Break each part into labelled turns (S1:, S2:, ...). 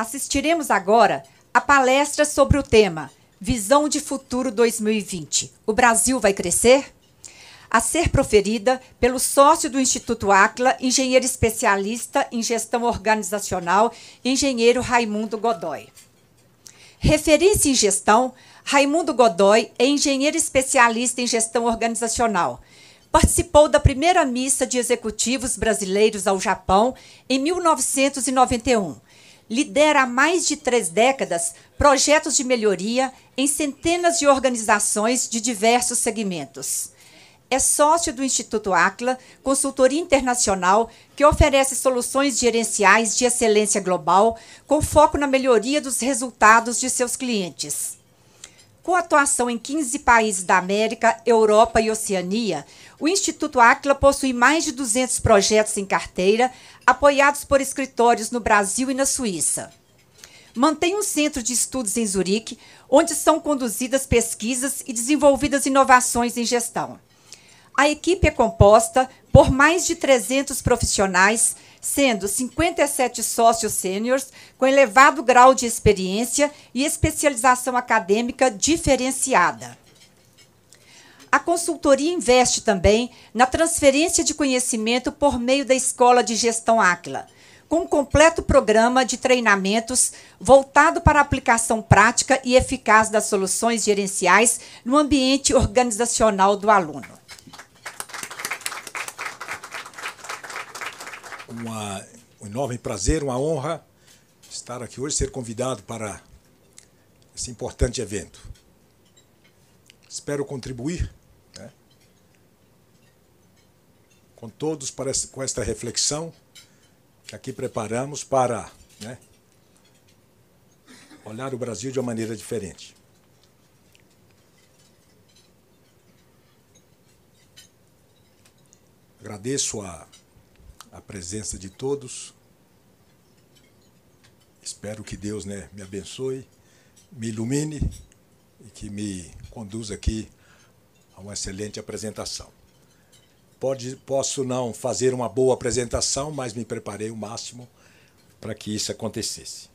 S1: Assistiremos agora a palestra sobre o tema Visão de Futuro 2020. O Brasil vai crescer? A ser proferida pelo sócio do Instituto Áquila, engenheiro especialista em gestão organizacional, engenheiro Raimundo Godoy. Referência em gestão, Raimundo Godoy é engenheiro especialista em gestão organizacional. Participou da primeira missa de executivos brasileiros ao Japão em 1991. Lidera há mais de 3 décadas projetos de melhoria em centenas de organizações de diversos segmentos. É sócio do Instituto Áquila, consultoria internacional que oferece soluções gerenciais de excelência global com foco na melhoria dos resultados de seus clientes. Com atuação em 15 países da América, Europa e Oceania, o Instituto Áquila possui mais de 200 projetos em carteira, apoiados por escritórios no Brasil e na Suíça. Mantém um centro de estudos em Zurique, onde são conduzidas pesquisas e desenvolvidas inovações em gestão. A equipe é composta por mais de 300 profissionais, sendo 57 sócios sêniores com elevado grau de experiência e especialização acadêmica diferenciada. A consultoria investe também na transferência de conhecimento por meio da Escola de Gestão Áquila, com um completo programa de treinamentos voltado para a aplicação prática e eficaz das soluções gerenciais no ambiente organizacional do aluno.
S2: Um enorme prazer, uma honra estar aqui hoje, ser convidado para esse importante evento. Espero contribuir, né, com todos com esta reflexão que aqui preparamos para, né, olhar o Brasil de uma maneira diferente. Agradeço a presença de todos. Espero que Deus, né, me abençoe, me ilumine e que me conduza aqui a uma excelente apresentação. Posso não fazer uma boa apresentação, mas me preparei o máximo para que isso acontecesse.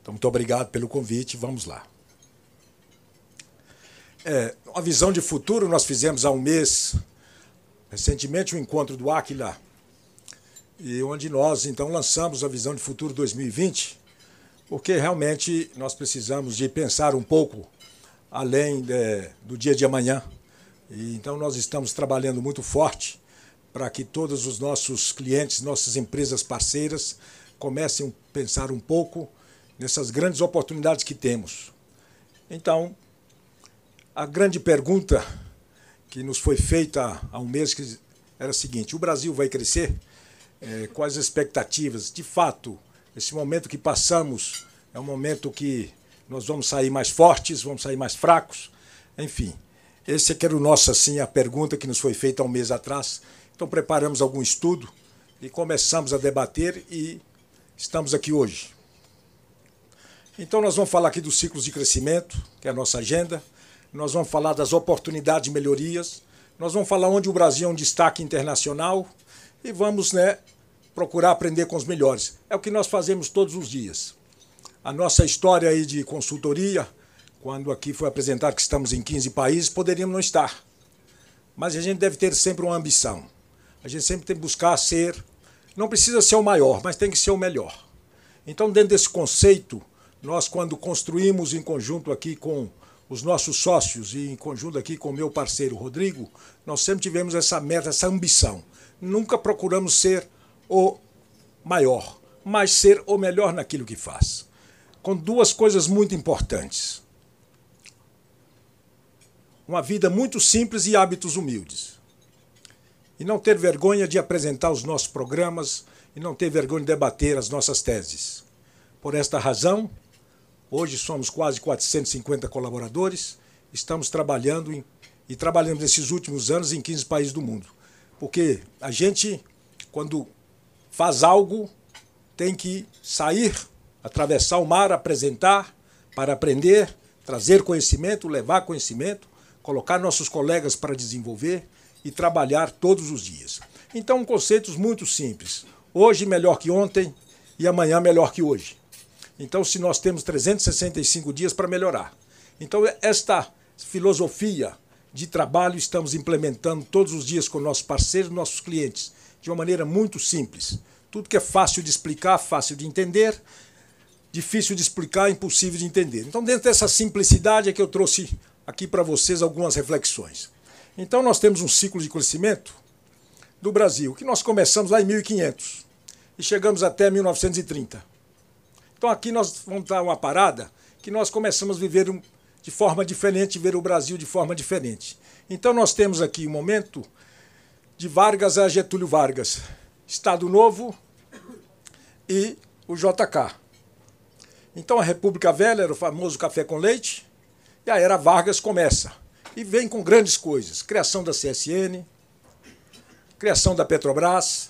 S2: Então, muito obrigado pelo convite. Vamos lá. Uma visão de futuro, nós fizemos há um mês, recentemente, um encontro do Áquila, e onde nós, então, lançamos a Visão de Futuro 2020, porque realmente nós precisamos de pensar um pouco além do dia de amanhã. E, então, nós estamos trabalhando muito forte para que todos os nossos clientes, nossas empresas parceiras, comecem a pensar um pouco nessas grandes oportunidades que temos. Então, a grande pergunta que nos foi feita há um mês era a seguinte: o Brasil vai crescer? Quais as expectativas? De fato, esse momento que passamos é um momento que nós vamos sair mais fortes, vamos sair mais fracos, enfim. Esse que era o nosso, assim, a pergunta que nos foi feita há um mês atrás. Então preparamos algum estudo e começamos a debater e estamos aqui hoje. Então nós vamos falar aqui dos ciclos de crescimento, que é a nossa agenda. Nós vamos falar das oportunidades de melhorias. Nós vamos falar onde o Brasil é um destaque internacional. E vamos, né, procurar aprender com os melhores. É o que nós fazemos todos os dias. A nossa história aí de consultoria, quando aqui foi apresentado que estamos em 15 países, poderíamos não estar. Mas a gente deve ter sempre uma ambição. A gente sempre tem que buscar ser, não precisa ser o maior, mas tem que ser o melhor. Então, dentro desse conceito, nós, quando construímos em conjunto aqui com os nossos sócios e em conjunto aqui com o meu parceiro Rodrigo, nós sempre tivemos essa meta, essa ambição. Nunca procuramos ser o maior, mas ser o melhor naquilo que faz. Com 2 coisas muito importantes. Uma vida muito simples e hábitos humildes. E não ter vergonha de apresentar os nossos programas e não ter vergonha de debater as nossas teses. Por esta razão, hoje somos quase 450 colaboradores, estamos trabalhando e trabalhamos nesses últimos anos em 15 países do mundo. Porque a gente, quando faz algo, tem que sair, atravessar o mar, apresentar, para aprender, trazer conhecimento, levar conhecimento, colocar nossos colegas para desenvolver e trabalhar todos os dias. Então, conceitos muito simples. Hoje melhor que ontem e amanhã melhor que hoje. Então, se nós temos 365 dias para melhorar. Então, esta filosofia de trabalho estamos implementando todos os dias com nossos parceiros, nossos clientes, de uma maneira muito simples. Tudo que é fácil de explicar, fácil de entender, difícil de explicar, impossível de entender. Então, dentro dessa simplicidade é que eu trouxe aqui para vocês algumas reflexões. Então, nós temos um ciclo de crescimento do Brasil, que nós começamos lá em 1500 e chegamos até 1930. Então, aqui nós vamos dar uma parada que nós começamos a viver de forma diferente, ver o Brasil de forma diferente. Então, nós temos aqui um momento de Vargas a Getúlio Vargas, Estado Novo e o JK. Então, a República Velha era o famoso café com leite, e a era Vargas começa. E vem com grandes coisas. Criação da CSN, criação da Petrobras.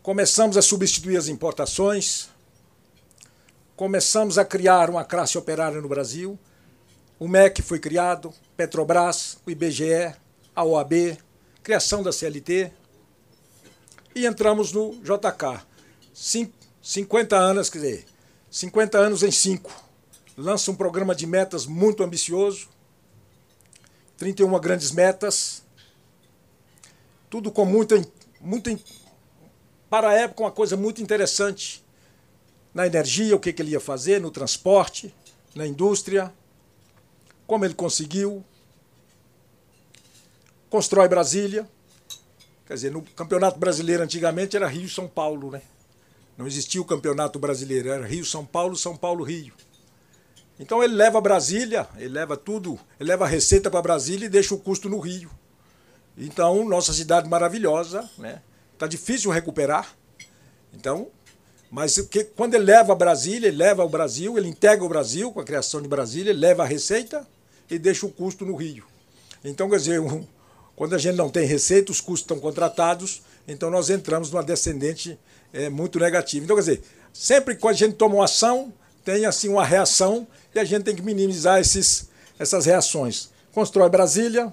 S2: Começamos a substituir as importações. Começamos a criar uma classe operária no Brasil. O MEC foi criado, Petrobras, o IBGE, a OAB, criação da CLT. E entramos no JK. 50 anos, quer dizer, 50 anos em 5. Lança um programa de metas muito ambicioso, 31 grandes metas, tudo com para a época, uma coisa muito interessante. Na energia, o que ele ia fazer, no transporte, na indústria, como ele conseguiu. Constrói Brasília. Quer dizer, no Campeonato Brasileiro, antigamente, era Rio e São Paulo, né? Não existia o Campeonato Brasileiro, era Rio, São Paulo, Rio. Então ele leva Brasília, ele leva tudo, ele leva a receita para Brasília e deixa o custo no Rio. Então, nossa cidade maravilhosa, né? Está difícil recuperar. Então, mas quando ele leva a Brasília, ele leva o Brasil, ele integra o Brasil com a criação de Brasília, ele leva a receita e deixa o custo no Rio. Então, quer dizer, quando a gente não tem receita, os custos estão contratados, então nós entramos numa descendente muito negativa. Então, quer dizer, sempre que a gente toma uma ação, tem assim uma reação e a gente tem que minimizar essas reações. Constrói Brasília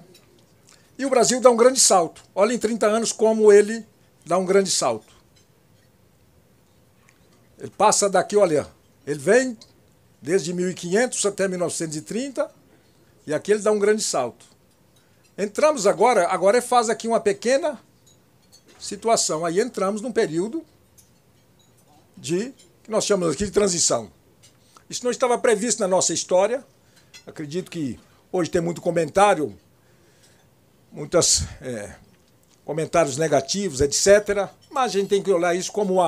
S2: e o Brasil dá um grande salto. Olha em 30 anos como ele dá um grande salto. Ele passa daqui, olha, ele vem desde 1500 até 1930 e aqui ele dá um grande salto. Entramos agora faz aqui uma pequena situação. Aí entramos num período que nós chamamos aqui de transição. Isso não estava previsto na nossa história. Acredito que hoje tem muito comentário, muitos comentários negativos, etc. Mas a gente tem que olhar isso como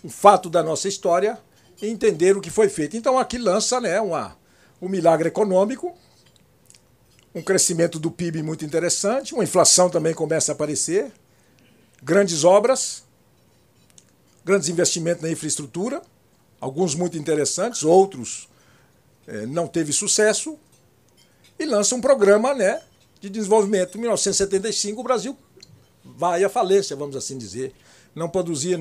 S2: um fato da nossa história e entender o que foi feito. Então aqui lança, né, um milagre econômico, um crescimento do PIB muito interessante, uma inflação também começa a aparecer, grandes obras, grandes investimentos na infraestrutura, alguns muito interessantes, outros não teve sucesso, e lança um programa, né, de desenvolvimento. Em 1975, o Brasil vai à falência, vamos assim dizer. Não produzia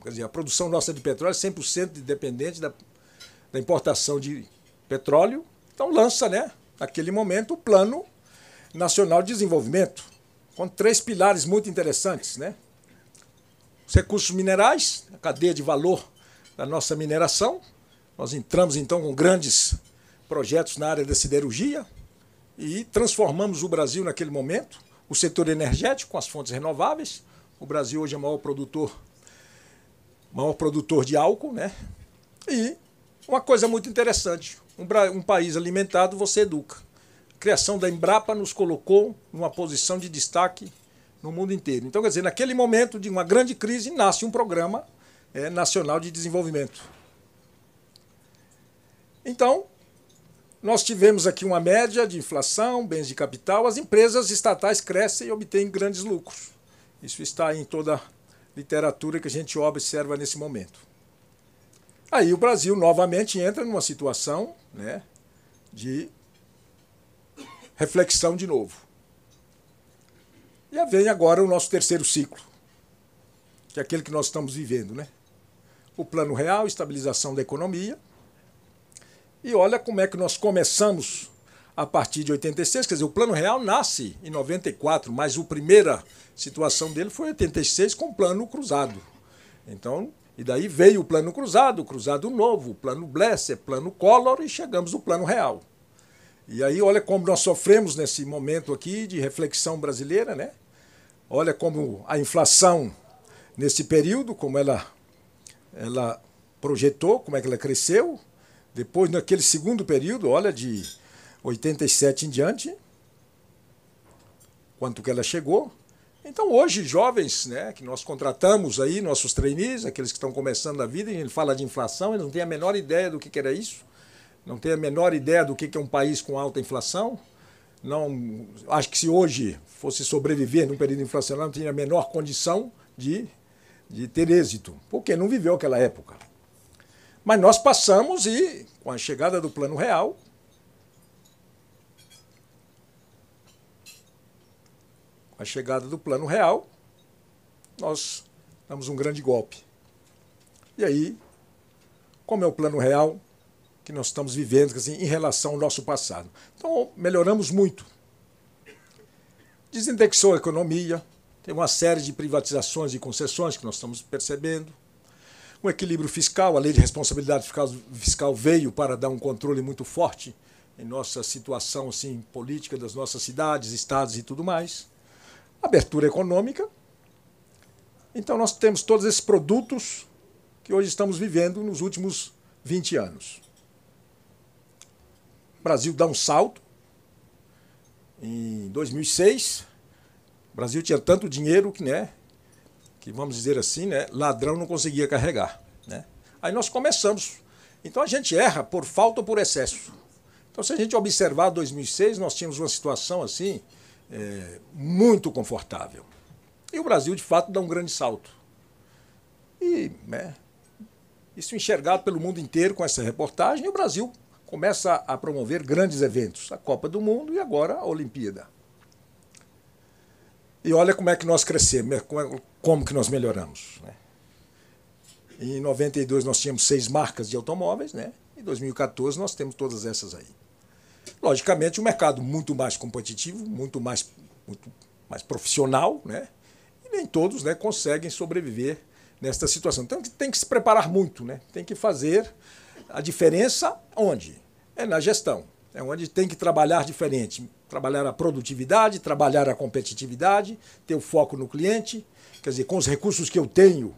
S2: quer dizer, a produção nossa de petróleo é 100% dependente da importação de petróleo. Então lança, né, naquele momento, o Plano Nacional de Desenvolvimento, com 3 pilares muito interessantes, né? Os recursos minerais, a cadeia de valor da nossa mineração. Nós entramos, então, com grandes projetos na área da siderurgia e transformamos o Brasil naquele momento. O setor energético, com as fontes renováveis. O Brasil hoje é o maior produtor de álcool, né? E uma coisa muito interessante, um país alimentado você educa. A criação da Embrapa nos colocou numa posição de destaque no mundo inteiro. Então, quer dizer, naquele momento de uma grande crise, nasce um programa nacional de desenvolvimento. Então, nós tivemos aqui uma média de inflação, bens de capital, as empresas estatais crescem e obtêm grandes lucros. Isso está em toda a literatura que a gente observa nesse momento. Aí o Brasil novamente entra numa situação, né, de reflexão de novo. E vem agora o nosso terceiro ciclo, que é aquele que nós estamos vivendo, né? O Plano Real, estabilização da economia. E olha como é que nós começamos a partir de 86, quer dizer, o Plano Real nasce em 94, mas a primeira situação dele foi em 86 com o Plano Cruzado. Então, E daí veio o Plano Cruzado, o Cruzado Novo, o Plano Blesser, Plano Collor e chegamos no Plano Real. E aí olha como nós sofremos nesse momento aqui de reflexão brasileira, né? Olha como a inflação nesse período, como ela projetou, como é que ela cresceu. Depois, naquele segundo período, olha, de 87 em diante, quanto que ela chegou. Então, hoje, jovens, né, que nós contratamos aí, nossos trainees, aqueles que estão começando a vida, e ele fala de inflação, eles não têm a menor ideia do que era isso, não têm a menor ideia do que é um país com alta inflação. Não, acho que se hoje fosse sobreviver num período inflacionário, não tinha a menor condição de ter êxito, porque não viveu aquela época. Mas nós passamos e, com a chegada do Plano Real, nós damos um grande golpe. E aí, como é o Plano Real que nós estamos vivendo assim, em relação ao nosso passado? Então, melhoramos muito. Desindexou a economia, tem uma série de privatizações e concessões que nós estamos percebendo. O equilíbrio fiscal, a lei de responsabilidade fiscal veio para dar um controle muito forte em nossa situação assim, política das nossas cidades, estados e tudo mais. Abertura econômica. Então nós temos todos esses produtos que hoje estamos vivendo nos últimos 20 anos. O Brasil dá um salto. Em 2006, o Brasil tinha tanto dinheiro que vamos dizer assim, né, ladrão não conseguia carregar. Né? Aí nós começamos. Então a gente erra por falta ou por excesso. Então se a gente observar 2006, nós tínhamos uma situação assim, muito confortável. E o Brasil, de fato, dá um grande salto. E isso enxergado pelo mundo inteiro com essa reportagem, e o Brasil começa a promover grandes eventos, a Copa do Mundo e agora a Olimpíada. E olha como é que nós crescemos, como que nós melhoramos. Né? Em 92 nós tínhamos 6 marcas de automóveis, né? Em 2014 nós temos todas essas aí. Logicamente, um mercado muito mais competitivo, muito mais profissional, né? E nem todos, né, conseguem sobreviver nesta situação. Então tem que se preparar muito, né? Tem que fazer a diferença onde? É na gestão. É onde tem que trabalhar diferente. Trabalhar a produtividade, trabalhar a competitividade, ter o foco no cliente. Quer dizer, com os recursos que eu tenho,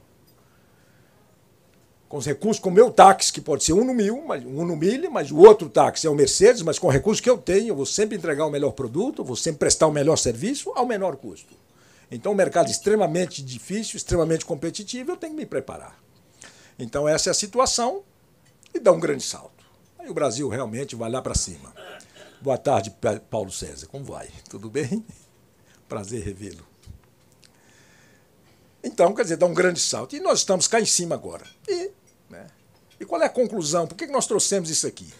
S2: com os recursos, com o meu táxi, que pode ser um no milho, mas o outro táxi é o Mercedes, mas com o recurso que eu tenho, eu vou sempre entregar o melhor produto, eu vou sempre prestar o melhor serviço ao menor custo. Então, um mercado extremamente difícil, extremamente competitivo, eu tenho que me preparar. Então, essa é a situação e dá um grande salto. Aí o Brasil realmente vai lá para cima. Boa tarde, Paulo César. Como vai? Tudo bem? Prazer revê-lo. Então, quer dizer, dá um grande salto. E nós estamos cá em cima agora. E qual é a conclusão? Por que nós trouxemos isso aqui?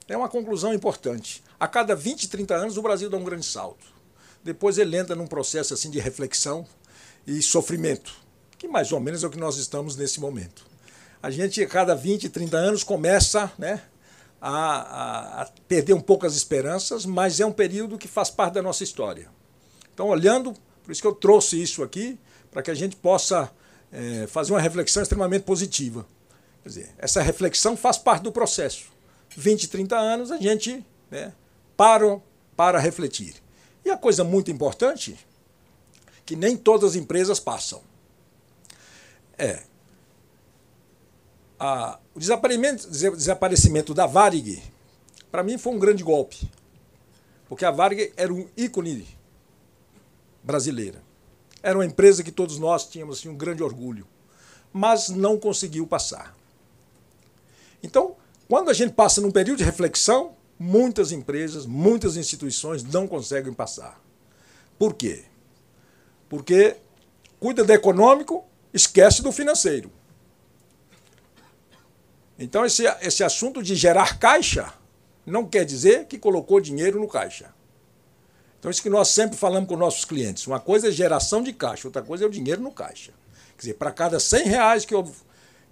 S2: É uma conclusão importante. A cada 20, 30 anos, o Brasil dá um grande salto. Depois ele entra num processo assim de reflexão e sofrimento, que mais ou menos é o que nós estamos nesse momento. A gente, a cada 20, 30 anos, começa, né, a perder um pouco as esperanças, mas é um período que faz parte da nossa história. Então, olhando, por isso que eu trouxe isso aqui, para que a gente possa fazer uma reflexão extremamente positiva. Quer dizer, essa reflexão faz parte do processo. 20, 30 anos a gente, né, para refletir. E a coisa muito importante, que nem todas as empresas passam, o desaparecimento da Varig, para mim foi um grande golpe. Porque a Varig era um ícone brasileira. Era uma empresa que todos nós tínhamos assim, um grande orgulho, mas não conseguiu passar. Então, quando a gente passa num período de reflexão, muitas empresas, muitas instituições não conseguem passar. Por quê? Porque cuida do econômico, esquece do financeiro. Então, esse assunto de gerar caixa não quer dizer que colocou dinheiro no caixa. Então, isso que nós sempre falamos com nossos clientes. Uma coisa é geração de caixa, outra coisa é o dinheiro no caixa. Quer dizer, para cada R$100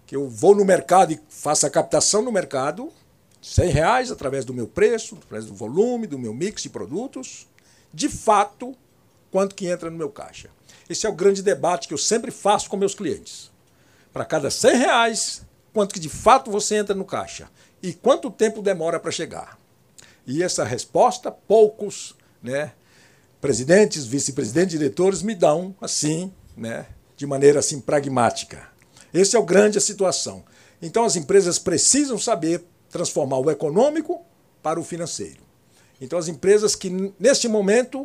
S2: que eu vou no mercado e faço a captação no mercado, R$100 através do meu preço, através do volume, do meu mix de produtos, de fato, quanto que entra no meu caixa. Esse é o grande debate que eu sempre faço com meus clientes. para cada R$100, quanto que de fato você entra no caixa e quanto tempo demora para chegar. E essa resposta, poucos, né, presidentes, vice-presidentes, diretores me dão assim, né, de maneira assim pragmática. Essa é o grande a situação. Então as empresas precisam saber transformar o econômico para o financeiro. Então as empresas que neste momento,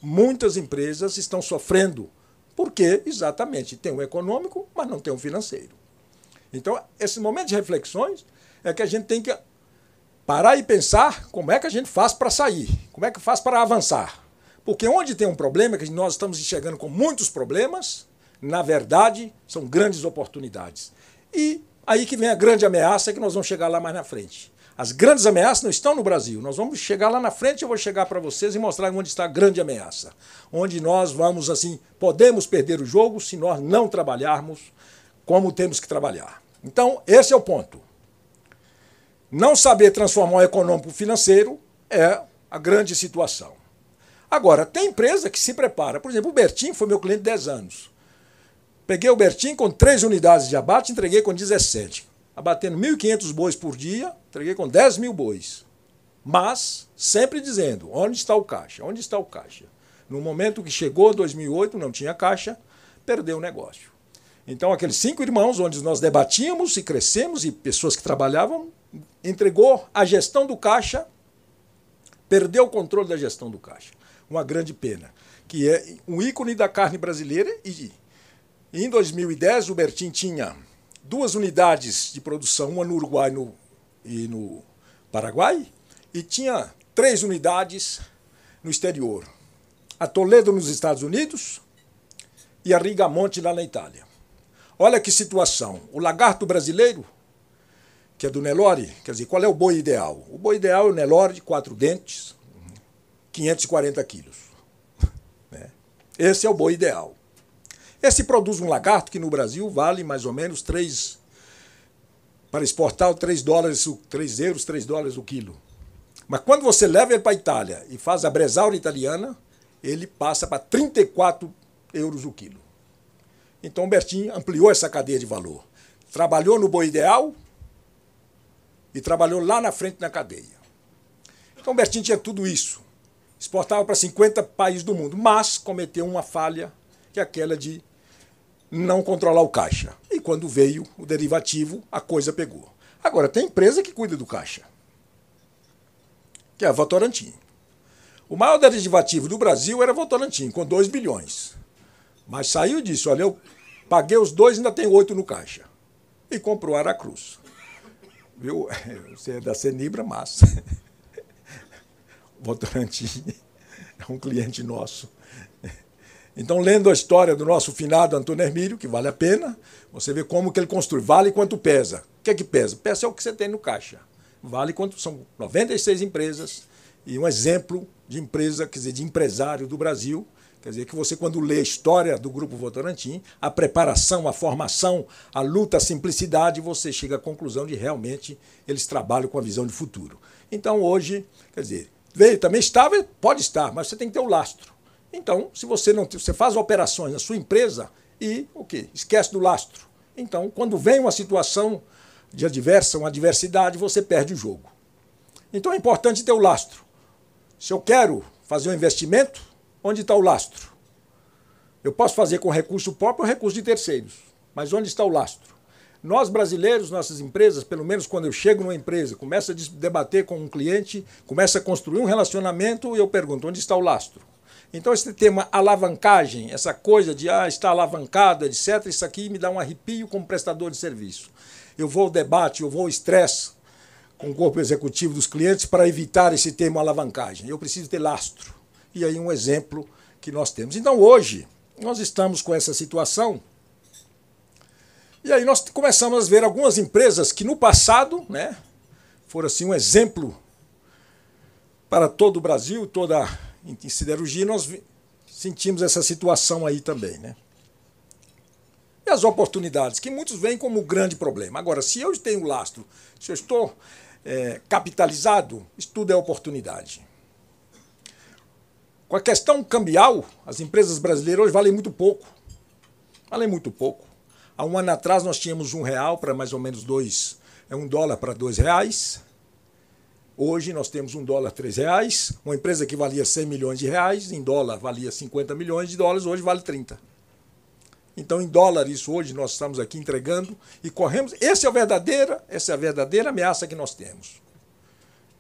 S2: muitas empresas estão sofrendo, porque exatamente tem o econômico, mas não tem o financeiro. Então esse momento de reflexões é que a gente tem que parar e pensar como é que a gente faz para sair, como é que faz para avançar. Porque onde tem um problema, que nós estamos chegando com muitos problemas, na verdade, são grandes oportunidades. E aí que vem a grande ameaça, que nós vamos chegar lá mais na frente. As grandes ameaças não estão no Brasil. Nós vamos chegar lá na frente, eu vou chegar para vocês e mostrar onde está a grande ameaça. Onde nós vamos, assim, podemos perder o jogo se nós não trabalharmos como temos que trabalhar. Então, esse é o ponto. Não saber transformar o econômico financeiro é a grande situação. Agora, tem empresa que se prepara. Por exemplo, o Bertin foi meu cliente 10 anos. Peguei o Bertin com 3 unidades de abate, entreguei com 17. Abatendo 1.500 bois por dia, entreguei com 10 mil bois. Mas, sempre dizendo, onde está o caixa? Onde está o caixa? No momento que chegou 2008, não tinha caixa, perdeu o negócio. Então, aqueles 5 irmãos, onde nós debatíamos e crescemos, e pessoas que trabalhavam, entregou a gestão do caixa, perdeu o controle da gestão do caixa. Uma grande pena, que é um ícone da carne brasileira. E em 2010, o Bertin tinha 2 unidades de produção, uma no Uruguai e no Paraguai, e tinha 3 unidades no exterior. A Toledo nos Estados Unidos e a Rigamonte lá na Itália. Olha que situação. O lagarto brasileiro, que é do Nelore, quer dizer, qual é o boi ideal? O boi ideal é o Nelore de 4 dentes, 540 quilos. Esse é o boi ideal. Esse produz um lagarto que no Brasil vale mais ou menos 3, para exportar, 3 euros, 3 dólares o quilo. Mas quando você leva ele para a Itália e faz a bresaura italiana, ele passa para 34 euros o quilo. Então o Bertin ampliou essa cadeia de valor. Trabalhou no boi ideal e trabalhou lá na frente na cadeia. Então o Bertin tinha tudo isso. Exportava para 50 países do mundo, mas cometeu uma falha, que é aquela de não controlar o caixa. E quando veio o derivativo, a coisa pegou. Agora, tem empresa que cuida do caixa, que é a Votorantim. O maior derivativo do Brasil era a Votorantim, com 2 bilhões. Mas saiu disso, olha, eu paguei os 2 e ainda tenho 8 no caixa. E comprou a Aracruz. Viu? Você é da Cenibra, mas Votorantim é um cliente nosso. Então, lendo a história do nosso finado Antônio Hermílio, que vale a pena, você vê como que ele construi. Vale quanto pesa. O que é que pesa? Pesa é o que você tem no caixa. Vale quanto são 96 empresas e um exemplo de empresa, quer dizer, de empresário do Brasil. Quer dizer, que você, quando lê a história do Grupo Votorantim, a preparação, a formação, a luta, a simplicidade, você chega à conclusão de realmente eles trabalham com a visão de futuro. Então, hoje, quer dizer, veio também estável, pode estar, mas você tem que ter o lastro. Então, se você não você faz operações na sua empresa e o quê? Esquece do lastro. Então, quando vem uma situação de uma adversidade, você perde o jogo. Então é importante ter o lastro. Se eu quero fazer um investimento, onde está o lastro? Eu posso fazer com recurso próprio ou recurso de terceiros, mas onde está o lastro? Nós brasileiros, nossas empresas, pelo menos quando eu chego numa empresa, começo a debater com um cliente, começo a construir um relacionamento e eu pergunto, onde está o lastro? Então esse tema alavancagem, essa coisa de está alavancado, etc., isso aqui me dá um arrepio como prestador de serviço. Eu vou ao debate, eu vou ao estresse com o corpo executivo dos clientes para evitar esse tema alavancagem. Eu preciso ter lastro. E aí um exemplo que nós temos. Então hoje nós estamos com essa situação e aí nós começamos a ver algumas empresas que no passado, né, foram assim um exemplo para todo o Brasil, toda em siderurgia, nós sentimos essa situação aí também, né? E as oportunidades, que muitos veem como grande problema. Agora, se eu tenho lastro, se eu estou capitalizado, isso tudo é oportunidade. Com a questão cambial, as empresas brasileiras hoje valem muito pouco. Valem muito pouco. Há um ano atrás nós tínhamos R$1 para mais ou menos $1 para R$2. Hoje nós temos $1 R$3. Uma empresa que valia 100 milhões de reais, em dólar valia 50 milhões de dólares, hoje vale 30. Então, em dólar, isso hoje nós estamos aqui entregando e corremos. Essa é a verdadeira ameaça que nós temos.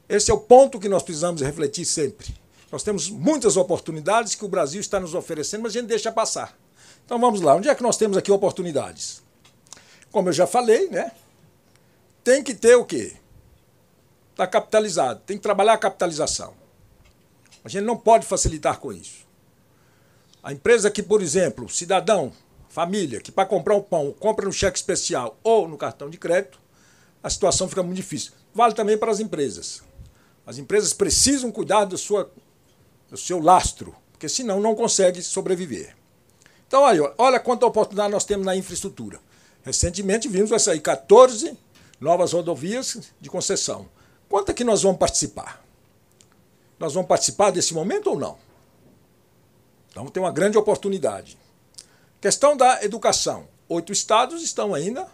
S2: Esse é o ponto que nós precisamos refletir sempre. Nós temos muitas oportunidades que o Brasil está nos oferecendo, mas a gente deixa passar. Então vamos lá, onde é que nós temos aqui oportunidades? Como eu já falei, né? Tem que ter o quê? Está capitalizado, tem que trabalhar a capitalização. A gente não pode facilitar com isso. A empresa que, por exemplo, cidadão, família, que para comprar um pão compra no cheque especial ou no cartão de crédito, a situação fica muito difícil. Vale também para as empresas. As empresas precisam cuidar do seu lastro, porque senão não consegue sobreviver. Então, aí, olha quanta oportunidade nós temos na infraestrutura. Recentemente vimos vai sair 14 novas rodovias de concessão. Quanto é que nós vamos participar? Nós vamos participar desse momento ou não? Então tem uma grande oportunidade. Questão da educação. 8 estados estão ainda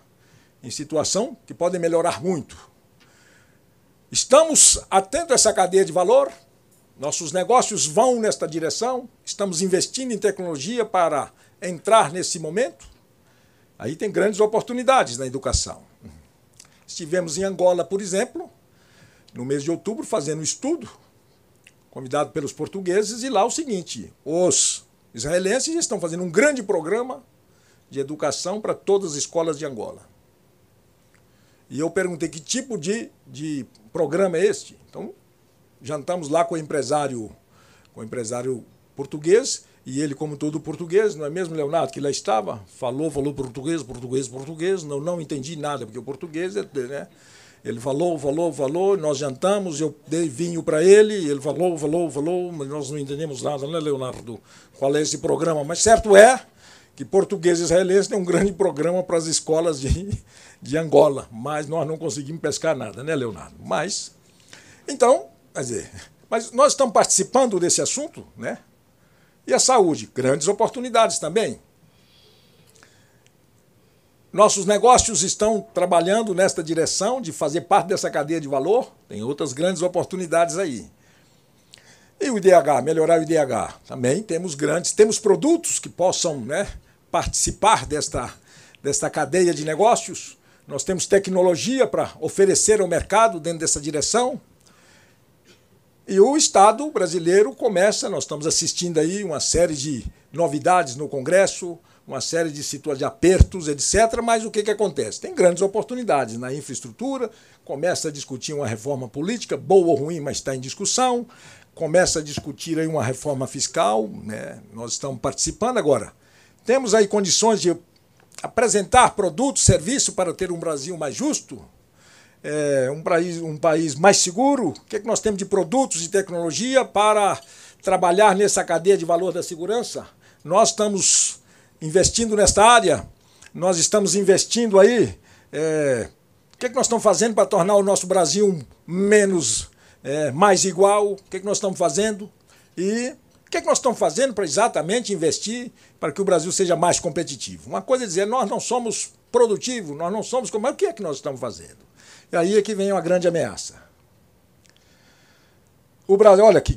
S2: em situação que podem melhorar muito. Estamos atentos a essa cadeia de valor. Nossos negócios vão nesta direção. Estamos investindo em tecnologia para entrar nesse momento. Aí tem grandes oportunidades na educação. Estivemos em Angola, por exemplo, no mês de outubro, fazendo um estudo, convidado pelos portugueses, e lá o seguinte: os israelenses estão fazendo um grande programa de educação para todas as escolas de Angola. E eu perguntei que tipo de programa é este. Então, jantamos lá com o empresário português, e ele, como todo português, não é mesmo, Leonardo, que lá estava, falou português, não entendi nada, porque o português, né? Ele falou, nós jantamos, eu dei vinho para ele, ele falou, mas nós não entendemos nada, né, Leonardo? Qual é esse programa? Mas certo é que português israelense tem um grande programa para as escolas de Angola, mas nós não conseguimos pescar nada, né, Leonardo? Mas nós estamos participando desse assunto, né? E a saúde, grandes oportunidades também. Nossos negócios estão trabalhando nesta direção de fazer parte dessa cadeia de valor. Tem outras grandes oportunidades aí. E o IDH, melhorar o IDH. Também temos produtos que possam, né, participar desta cadeia de negócios. Nós temos tecnologia para oferecer ao mercado dentro dessa direção. E o Estado brasileiro nós estamos assistindo aí uma série de novidades no Congresso, uma série de apertos, etc. Mas o que acontece? Tem grandes oportunidades na infraestrutura, começa a discutir uma reforma política, boa ou ruim, mas está em discussão, começa a discutir aí uma reforma fiscal, né? Nós estamos participando agora. Temos aí condições de apresentar produtos, serviços para ter um Brasil mais justo, um país mais seguro. O que nós temos de produtos e tecnologia para trabalhar nessa cadeia de valor da segurança? Nós estamos investindo nesta área, nós estamos investindo aí. O que nós estamos fazendo para tornar o nosso Brasil mais igual? O que nós estamos fazendo? E o que nós estamos fazendo para exatamente investir para que o Brasil seja mais competitivo? Uma coisa é dizer, nós não somos produtivos, nós não somos... Mas o que é que nós estamos fazendo? E aí é que vem uma grande ameaça. O Brasil, olha que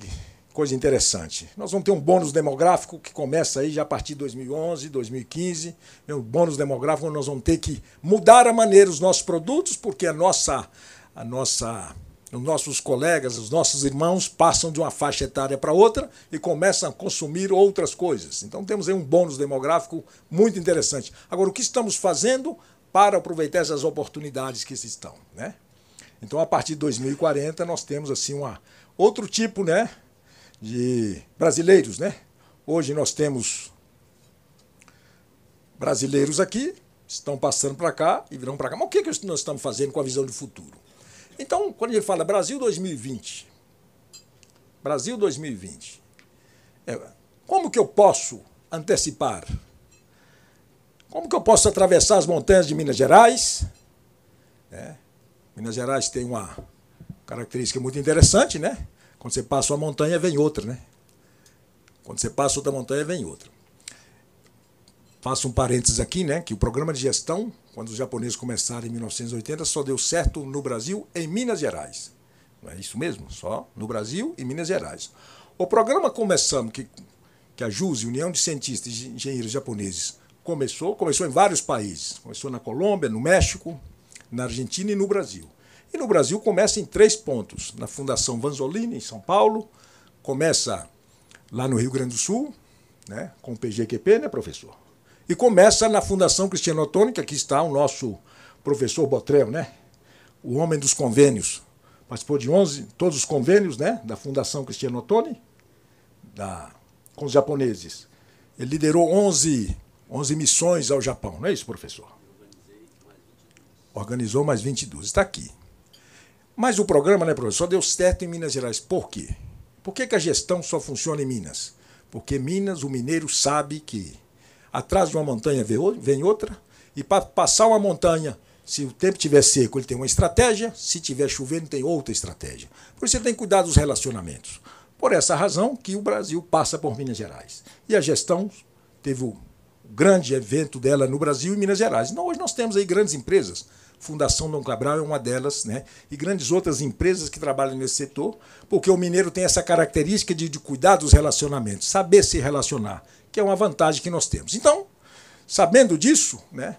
S2: coisa interessante. Nós vamos ter um bônus demográfico que começa aí já a partir de 2011, 2015. É um bônus demográfico onde nós vamos ter que mudar a maneira os nossos produtos, porque os nossos colegas, os nossos irmãos passam de uma faixa etária para outra e começam a consumir outras coisas. Então temos aí um bônus demográfico muito interessante. Agora, o que estamos fazendo para aproveitar essas oportunidades que estão, né? Então, a partir de 2040, nós temos assim outro tipo, né, de brasileiros, né? Hoje nós temos brasileiros aqui, estão passando para cá e virão para cá. Mas o que nós estamos fazendo com a visão de futuro? Então, quando ele fala Brasil 2020, como que eu posso antecipar? Como que eu posso atravessar as montanhas de Minas Gerais? Minas Gerais tem uma característica muito interessante, né? Quando você passa uma montanha, vem outra, né? Quando você passa outra montanha, vem outra. faço um parênteses aqui, né, que o programa de gestão, quando os japoneses começaram em 1980, só deu certo no Brasil, em Minas Gerais. Não é isso mesmo? Só no Brasil e Minas Gerais. O programa começamos, que a JUSE, União de Cientistas e Engenheiros Japoneses, começou em vários países. Começou na Colômbia, no México, na Argentina e no Brasil. E no Brasil começa em 3 pontos. Na Fundação Vanzolini, em São Paulo, começa lá no Rio Grande do Sul, né, com o PGQP, né, professor? E começa na Fundação Cristiano Ottoni, que aqui está o nosso professor Botrel, né? O homem dos convênios. Participou de todos os convênios, né, da Fundação Cristiano Ottoni, com os japoneses. Ele liderou 11 missões ao Japão, não é isso, professor? Organizou mais 22. Está aqui. Mas o programa, né, professor, deu certo em Minas Gerais. Por quê? Por que a gestão só funciona em Minas? Porque Minas, o mineiro sabe que atrás de uma montanha vem outra, e para passar uma montanha, se o tempo estiver seco, ele tem uma estratégia, se estiver chovendo, tem outra estratégia. Por isso ele tem que cuidar dos relacionamentos. Por essa razão que o Brasil passa por Minas Gerais. E a gestão teve o grande evento dela no Brasil e Minas Gerais. Então, hoje nós temos aí grandes empresas. Fundação Dom Cabral é uma delas, né? E grandes outras empresas que trabalham nesse setor, porque o mineiro tem essa característica de cuidar dos relacionamentos, saber se relacionar, que é uma vantagem que nós temos. Então, sabendo disso, né,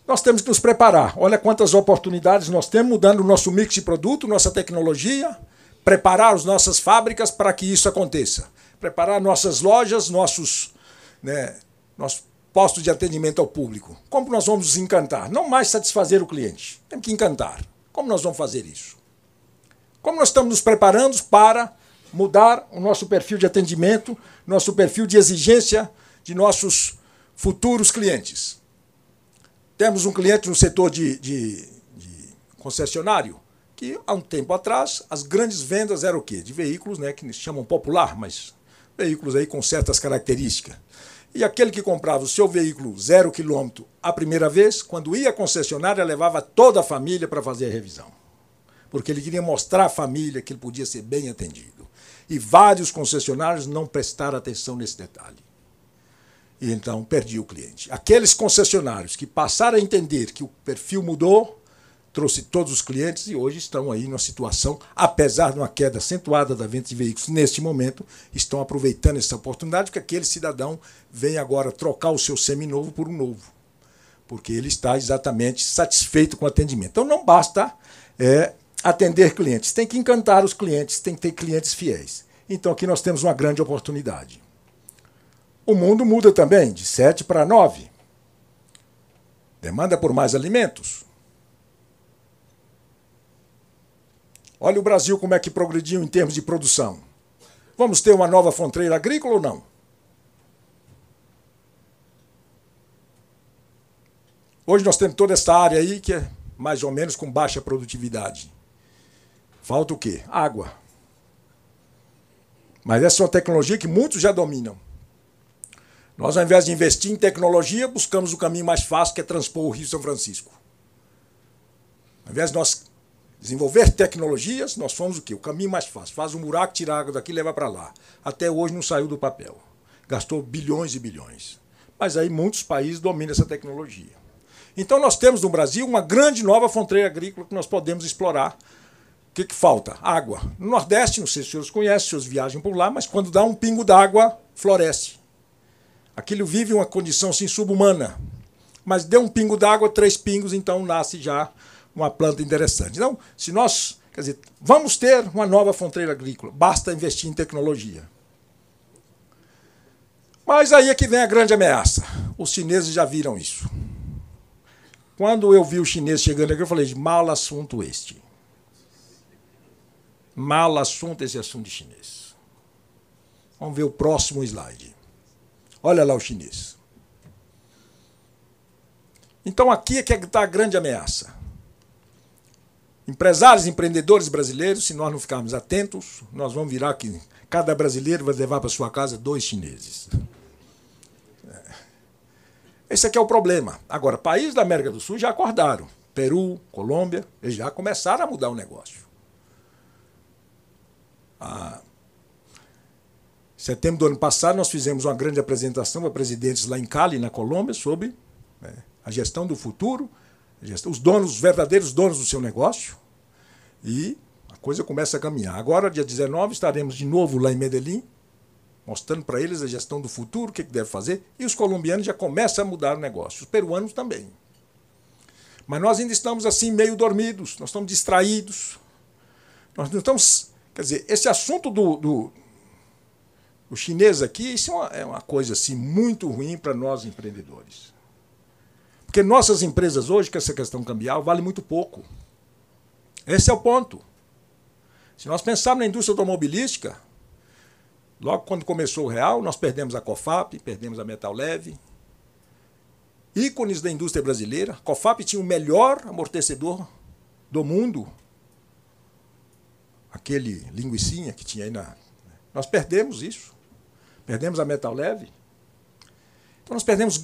S2: nós temos que nos preparar. Olha quantas oportunidades nós temos mudando o nosso mix de produto, nossa tecnologia, preparar as nossas fábricas para que isso aconteça. Preparar nossas lojas, nossos postos de atendimento ao público. Como nós vamos nos encantar? Não mais satisfazer o cliente. Temos que encantar. Como nós vamos fazer isso? Como nós estamos nos preparando para mudar o nosso perfil de atendimento, nosso perfil de exigência de nossos futuros clientes? Temos um cliente no setor de concessionário que, há um tempo atrás, as grandes vendas eram o quê? De veículos, né, que se chamam popular, mas veículos aí com certas características. E aquele que comprava o seu veículo 0 km a primeira vez, quando ia à concessionária, levava toda a família para fazer a revisão. Porque ele queria mostrar à família que ele podia ser bem atendido. E vários concessionários não prestaram atenção nesse detalhe. E então perdi o cliente. Aqueles concessionários que passaram a entender que o perfil mudou, trouxe todos os clientes e hoje estão aí numa situação, apesar de uma queda acentuada da venda de veículos neste momento, estão aproveitando essa oportunidade, porque aquele cidadão vem agora trocar o seu seminovo por um novo, porque ele está exatamente satisfeito com o atendimento. Então não basta atender clientes, tem que encantar os clientes, tem que ter clientes fiéis. Então aqui nós temos uma grande oportunidade. O mundo muda também, de 7 para 9. Demanda por mais alimentos. Olha o Brasil como é que progrediu em termos de produção. Vamos ter uma nova fronteira agrícola ou não? Hoje nós temos toda essa área aí que é mais ou menos com baixa produtividade. Falta o quê? Água. Mas essa é uma tecnologia que muitos já dominam. Nós, ao invés de investir em tecnologia, buscamos o caminho mais fácil, que é transpor o Rio São Francisco. Ao invés de nós desenvolver tecnologias, nós fomos o quê? O caminho mais fácil. Faz um buraco, tira a água daqui e leva para lá. Até hoje não saiu do papel. Gastou bilhões e bilhões. Mas aí muitos países dominam essa tecnologia. Então nós temos no Brasil uma grande nova fronteira agrícola que nós podemos explorar. O que falta? Água. No Nordeste, não sei se os senhores conhecem, os senhores viajam por lá, mas quando dá um pingo d'água, floresce. Aquilo vive uma condição assim, subhumana. Mas deu um pingo d'água, 3 pingos, então nasce já uma planta interessante. Então, se nós, vamos ter uma nova fronteira agrícola, basta investir em tecnologia. Mas aí é que vem a grande ameaça. Os chineses já viram isso. Quando eu vi o chinês chegando aqui, eu falei, mal assunto este. Mal assunto esse assunto de chinês. Vamos ver o próximo slide. Olha lá o chinês. Então aqui é que está a grande ameaça. Empresários, empreendedores brasileiros, se nós não ficarmos atentos, nós vamos virar que cada brasileiro vai levar para sua casa 2 chineses. Esse aqui é o problema. Agora, países da América do Sul já acordaram. Peru, Colômbia, eles já começaram a mudar o negócio. setembro do ano passado, nós fizemos uma grande apresentação para presidentes lá em Cali, na Colômbia, sobre a gestão do futuro, os verdadeiros donos do seu negócio, e a coisa começa a caminhar. Agora, dia 19, estaremos de novo lá em Medellín, mostrando para eles a gestão do futuro, o que deve fazer, e os colombianos já começam a mudar o negócio, os peruanos também. Mas nós ainda estamos assim, meio dormidos, nós estamos distraídos. Nós não estamos... Quer dizer, esse assunto do chinês aqui, isso é uma coisa assim, muito ruim para nós empreendedores. Porque nossas empresas hoje, com essa questão cambial, vale muito pouco. Esse é o ponto. Se nós pensarmos na indústria automobilística, logo quando começou o real, nós perdemos a COFAP, perdemos a Metal Leve, ícones da indústria brasileira. A COFAP tinha o melhor amortecedor do mundo, aquele linguicinha que tinha aí na... Nós perdemos isso. Perdemos a Metal Leve. Então nós perdemos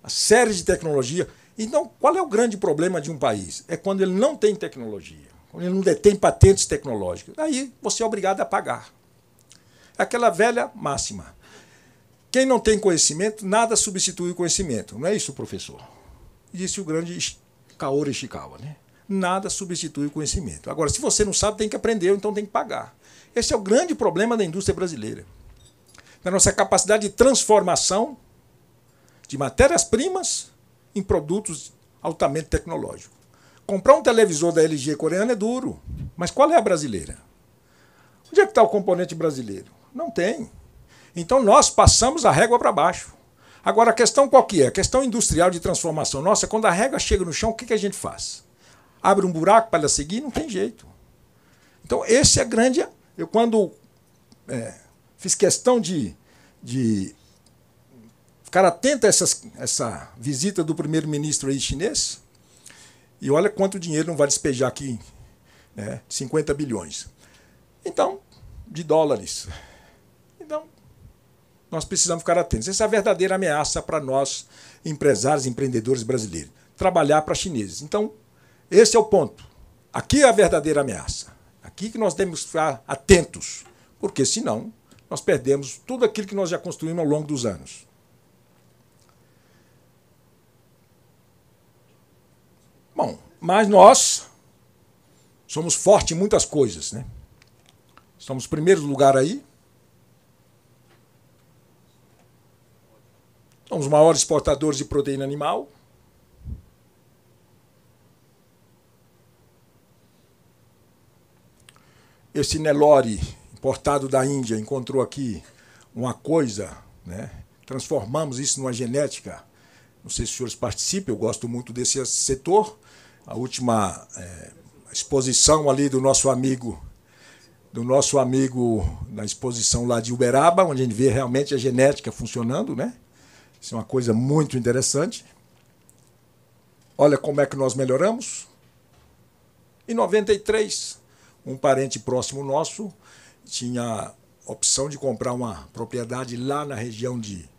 S2: a série de tecnologia. Então, qual é o grande problema de um país? É quando ele não tem tecnologia, quando ele não detém patentes tecnológicas. Aí você é obrigado a pagar. É aquela velha máxima. Quem não tem conhecimento, nada substitui o conhecimento. Não é isso, professor? Disse o grande Kaori Ishikawa, né? Nada substitui o conhecimento. Agora, se você não sabe, tem que aprender, então tem que pagar. Esse é o grande problema da indústria brasileira. Da nossa capacidade de transformação de matérias-primas em produtos altamente tecnológicos. Comprar um televisor da LG coreana é duro, mas qual é a brasileira? Onde é que está o componente brasileiro? Não tem. Então nós passamos a régua para baixo. Agora a questão qual que é? A questão industrial de transformação nossa, quando a régua chega no chão, o que a gente faz? Abre um buraco para ela seguir? Não tem jeito. Então esse é grande... Eu quando fiz questão de ficar atento a essa visita do primeiro-ministro aí chinês, e olha quanto dinheiro não vai despejar aqui, né? 50 bilhões. Então, de dólares. Então, nós precisamos ficar atentos. Essa é a verdadeira ameaça para nós, empresários e empreendedores brasileiros. Trabalhar para chineses. Então, esse é o ponto. Aqui é a verdadeira ameaça. Aqui que nós temos que ficar atentos, porque senão nós perdemos tudo aquilo que nós já construímos ao longo dos anos. Bom, mas nós somos fortes em muitas coisas, né? Estamos em primeiro lugar aí. Somos os maiores exportadores de proteína animal. Esse Nelore, importado da Índia, encontrou aqui uma coisa, né? Transformamos isso numa genética. Não sei se os senhores participam, eu gosto muito desse setor. A última exposição ali do nosso amigo na exposição lá de Uberaba, onde a gente vê realmente a genética funcionando, né? Isso é uma coisa muito interessante. Olha como é que nós melhoramos. Em 93, um parente próximo nosso tinha a opção de comprar uma propriedade lá na região de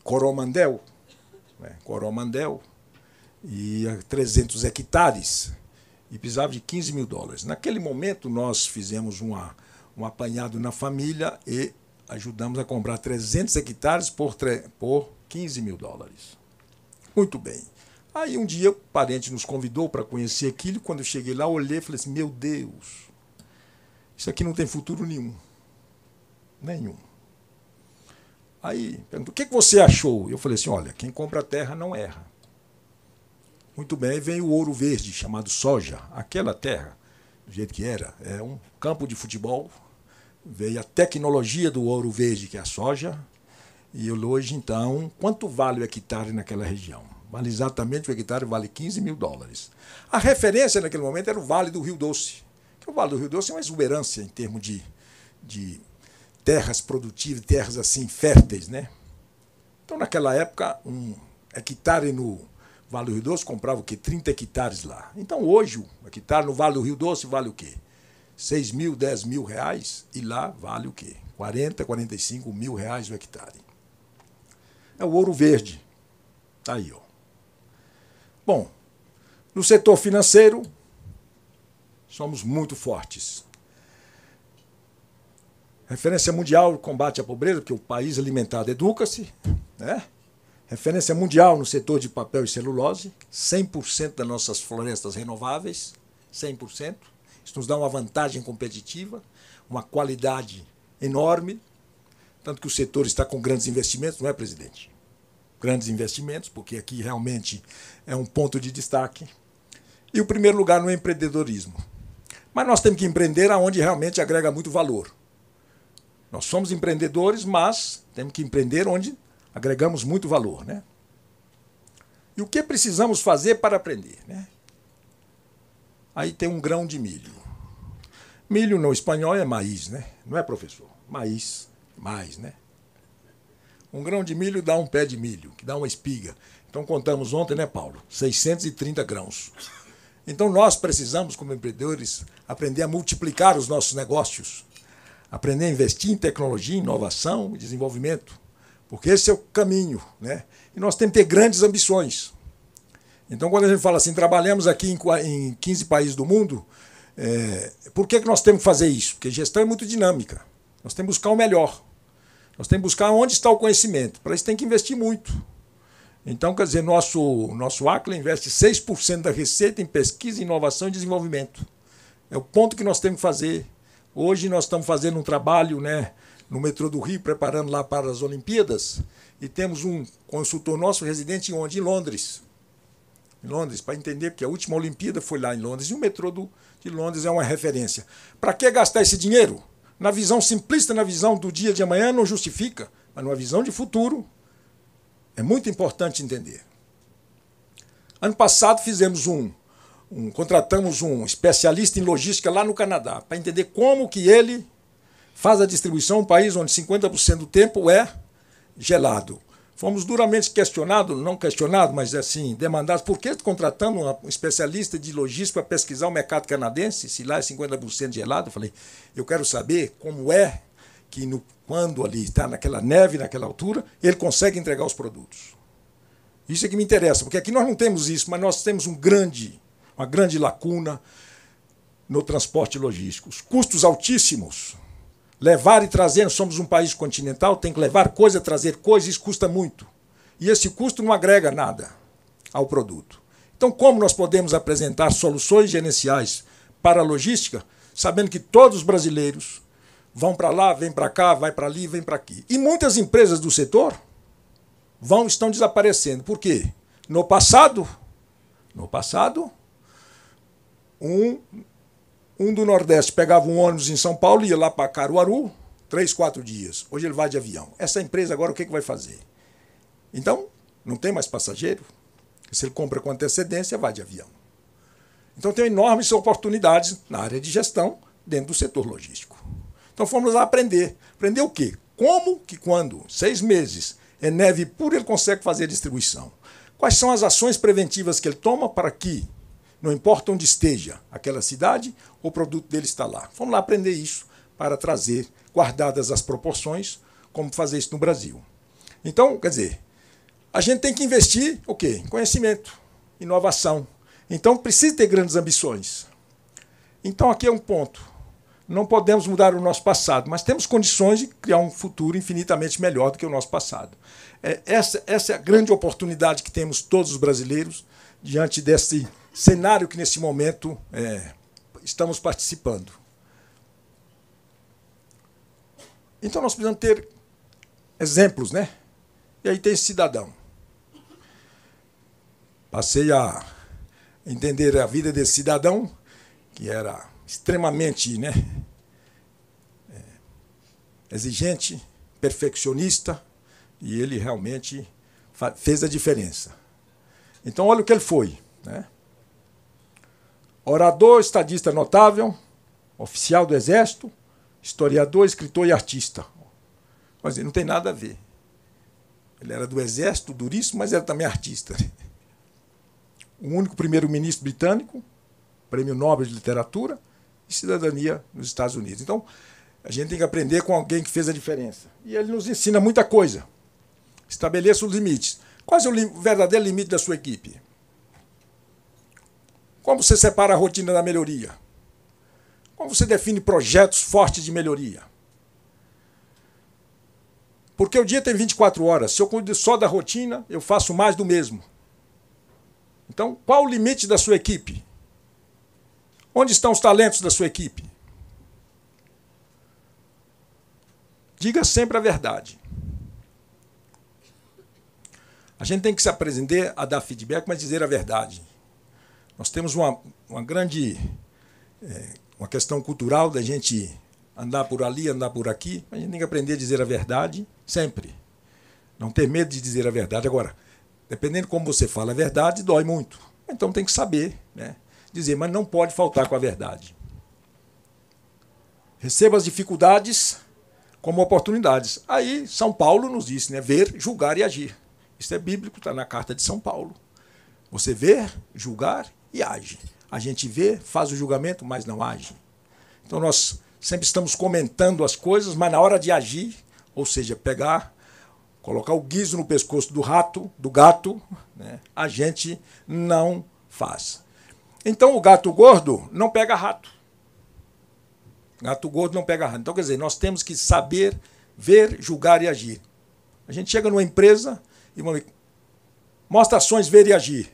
S2: Coromandel, né? Coromandel, e 300 hectares, e precisava de 15 mil dólares. Naquele momento, nós fizemos um apanhado na família e ajudamos a comprar 300 hectares por 15 mil dólares. Muito bem. Aí um dia o parente nos convidou para conhecer aquilo. Quando eu cheguei lá, olhei e falei assim, meu Deus, isso aqui não tem futuro nenhum. Nenhum. Aí perguntou, o que você achou? Eu falei assim, olha, quem compra a terra não erra. Muito bem, aí vem o ouro verde, chamado soja. Aquela terra, do jeito que era, é um campo de futebol. Veio a tecnologia do ouro verde, que é a soja. E hoje, então, quanto vale o hectare naquela região? Vale exatamente, o hectare vale 15 mil dólares. A referência naquele momento era o Vale do Rio Doce. Que o Vale do Rio Doce é uma exuberância em termos de terras produtivas, terras assim férteis, né? Então, naquela época, um hectare no Vale do Rio Doce comprava o quê? 30 hectares lá. Então, hoje, o hectare no Vale do Rio Doce vale o quê? 6 mil, 10 mil reais, e lá vale o quê? 40, 45 mil reais o hectare. É o ouro verde. Está aí, ó. Bom, no setor financeiro, somos muito fortes. Referência mundial no combate à pobreza, porque o país alimentado educa-se, né? Referência mundial no setor de papel e celulose, 100% das nossas florestas renováveis, 100%. Isso nos dá uma vantagem competitiva, uma qualidade enorme, tanto que o setor está com grandes investimentos, não é, presidente? Grandes investimentos, porque aqui realmente é um ponto de destaque. E o primeiro lugar no empreendedorismo. Mas nós temos que empreender aonde realmente agrega muito valor. Nós somos empreendedores, mas temos que empreender onde agregamos muito valor, né? E o que precisamos fazer para aprender, né? Aí tem um grão de milho. Milho no espanhol é maíz, né? Não é, professor? Maíz, mais, né? Um grão de milho dá um pé de milho, que dá uma espiga. Então contamos ontem, né, Paulo? 630 grãos. Então nós precisamos, como empreendedores, aprender a multiplicar os nossos negócios, aprender a investir em tecnologia, inovação e desenvolvimento, porque esse é o caminho, né? E nós temos que ter grandes ambições. Então, quando a gente fala assim, trabalhamos aqui em 15 países do mundo, por que nós temos que fazer isso? Porque gestão é muito dinâmica. Nós temos que buscar o melhor. Nós temos que buscar onde está o conhecimento. Para isso tem que investir muito. Então, quer dizer, nosso ACLA investe 6% da receita em pesquisa, inovação e desenvolvimento. É o ponto que nós temos que fazer. Hoje nós estamos fazendo um trabalho, né, no metrô do Rio, preparando lá para as Olimpíadas, e temos um consultor nosso residente onde? Em Londres. Em Londres, para entender, porque a última Olimpíada foi lá em Londres, e o metrô de Londres é uma referência. Para que gastar esse dinheiro? Na visão simplista, na visão do dia de amanhã, não justifica, mas numa visão de futuro, é muito importante entender. Ano passado fizemos contratamos um especialista em logística lá no Canadá, para entender como que ele faz a distribuição em um país onde 50% do tempo é gelado. Fomos duramente questionados, não questionados, mas assim, demandados, por que contratando um especialista de logística para pesquisar o mercado canadense, se lá é 50% gelado? Eu falei, eu quero saber como é que quando ali está naquela neve, naquela altura, ele consegue entregar os produtos. Isso é que me interessa, porque aqui nós não temos isso, mas nós temos uma grande lacuna no transporte logístico. Os custos altíssimos. Levar e trazer, nós somos um país continental, tem que levar coisa, trazer coisa, isso custa muito. E esse custo não agrega nada ao produto. Então, como nós podemos apresentar soluções gerenciais para a logística, sabendo que todos os brasileiros vão para lá, vêm para cá, vai para ali, vem para aqui. E muitas empresas do setor estão desaparecendo. Por quê? No passado, um do Nordeste pegava um ônibus em São Paulo e ia lá para Caruaru, 3, 4 dias. Hoje ele vai de avião. Essa empresa agora o que vai fazer? Então, não tem mais passageiro. Se ele compra com antecedência, vai de avião. Então tem enormes oportunidades na área de gestão dentro do setor logístico. Então fomos lá aprender. Aprender o quê? Como que quando 6 meses é neve pura ele consegue fazer a distribuição? Quais são as ações preventivas que ele toma para que, não importa onde esteja aquela cidade, o produto dele está lá. Vamos lá aprender isso para trazer, guardadas as proporções, como fazer isso no Brasil. Então, quer dizer, a gente tem que investir o quê? Em conhecimento, inovação. Então, precisa ter grandes ambições. Então, aqui é um ponto. Não podemos mudar o nosso passado, mas temos condições de criar um futuro infinitamente melhor do que o nosso passado. Essa é a grande oportunidade que temos todos os brasileiros diante desse cenário que, nesse momento, estamos participando. Então, nós precisamos ter exemplos, né? E aí tem esse cidadão. Passei a entender a vida desse cidadão, que era extremamente, né, exigente, perfeccionista, e ele realmente fez a diferença. Então, olha o que ele foi, né? Orador, estadista notável, oficial do Exército, historiador, escritor e artista. Mas não tem nada a ver. Ele era do Exército, duríssimo, mas era também artista. O único primeiro-ministro britânico, Prêmio Nobel de Literatura e Cidadania nos Estados Unidos. Então, a gente tem que aprender com alguém que fez a diferença. E ele nos ensina muita coisa. Estabeleça os limites. Qual é o verdadeiro limite da sua equipe? Como você separa a rotina da melhoria? Como você define projetos fortes de melhoria? Porque o dia tem 24 horas. Se eu cuido só da rotina, eu faço mais do mesmo. Então, qual o limite da sua equipe? Onde estão os talentos da sua equipe? Diga sempre a verdade. A gente tem que se aprender a dar feedback, mas dizer a verdade. Nós temos uma grande uma questão cultural da gente andar por ali, andar por aqui. A gente tem que aprender a dizer a verdade sempre. Não ter medo de dizer a verdade. Agora, dependendo de como você fala a verdade, dói muito. Então tem que saber, né, dizer, mas não pode faltar com a verdade. Receba as dificuldades como oportunidades. Aí São Paulo nos disse, né, ver, julgar e agir. Isso é bíblico, está na carta de São Paulo. Você vê, julgar e age. A gente vê, faz o julgamento, mas não age. Então nós sempre estamos comentando as coisas, mas na hora de agir, ou seja, pegar, colocar o guizo no pescoço do rato, do gato, né, a gente não faz. Então o gato gordo não pega rato. Gato gordo não pega rato. Então, quer dizer, nós temos que saber ver, julgar e agir. A gente chega numa empresa e mostra ações, ver e agir.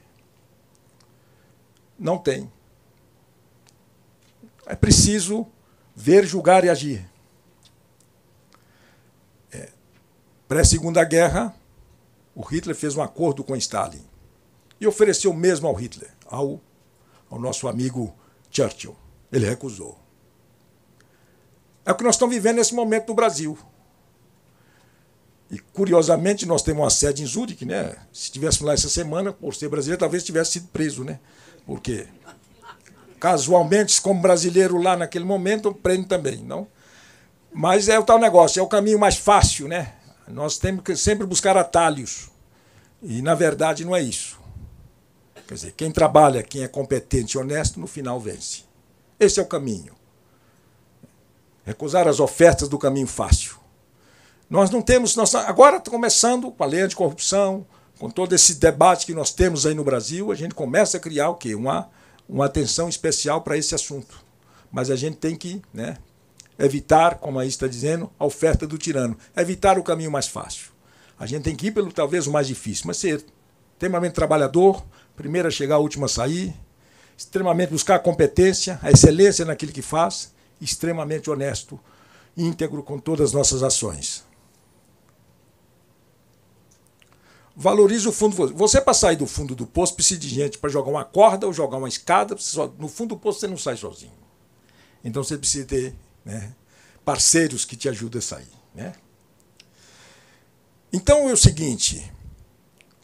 S2: Não tem. É preciso ver, julgar e agir. Pré-Segunda Guerra, o Hitler fez um acordo com Stalin e ofereceu o mesmo ao Hitler, ao nosso amigo Churchill. Ele recusou. É o que nós estamos vivendo nesse momento no Brasil. E, curiosamente, nós temos uma sede em Zurique, né? Se estivéssemos lá essa semana, por ser brasileiro, talvez tivesse sido preso, né? Porque, casualmente, como brasileiro lá naquele momento, prende também, não? Mas é o tal negócio, é o caminho mais fácil, né? Nós temos que sempre buscar atalhos. E, na verdade, não é isso. Quer dizer, quem trabalha, quem é competente e honesto, no final vence. Esse é o caminho. Recusar as ofertas do caminho fácil. Nós não temos... agora está começando com a lei anticorrupção, com todo esse debate que nós temos aí no Brasil, a gente começa a criar o quê? Uma atenção especial para esse assunto. Mas a gente tem que, né, evitar, como aí está dizendo, a oferta do tirano. Evitar o caminho mais fácil. A gente tem que ir pelo talvez o mais difícil, mas ser extremamente trabalhador, primeiro a chegar, último a sair, extremamente buscar a competência, a excelência naquilo que faz, extremamente honesto, íntegro com todas as nossas ações. Valorize o fundo. Você, para sair do fundo do poço, precisa de gente para jogar uma corda ou jogar uma escada. No fundo do poço você não sai sozinho. Então você precisa ter, né, parceiros que te ajudem a sair. Né? Então é o seguinte,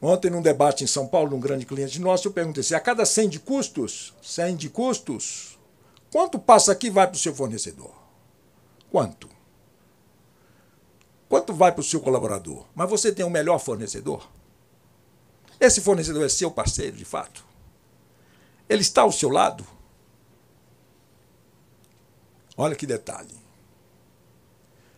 S2: ontem num debate em São Paulo, um grande cliente nosso, eu perguntei assim, a cada 100 de custos, quanto passa aqui e vai para o seu fornecedor? Quanto? Quanto vai para o seu colaborador? Mas você tem um melhor fornecedor? Esse fornecedor é seu parceiro, de fato? Ele está ao seu lado? Olha que detalhe.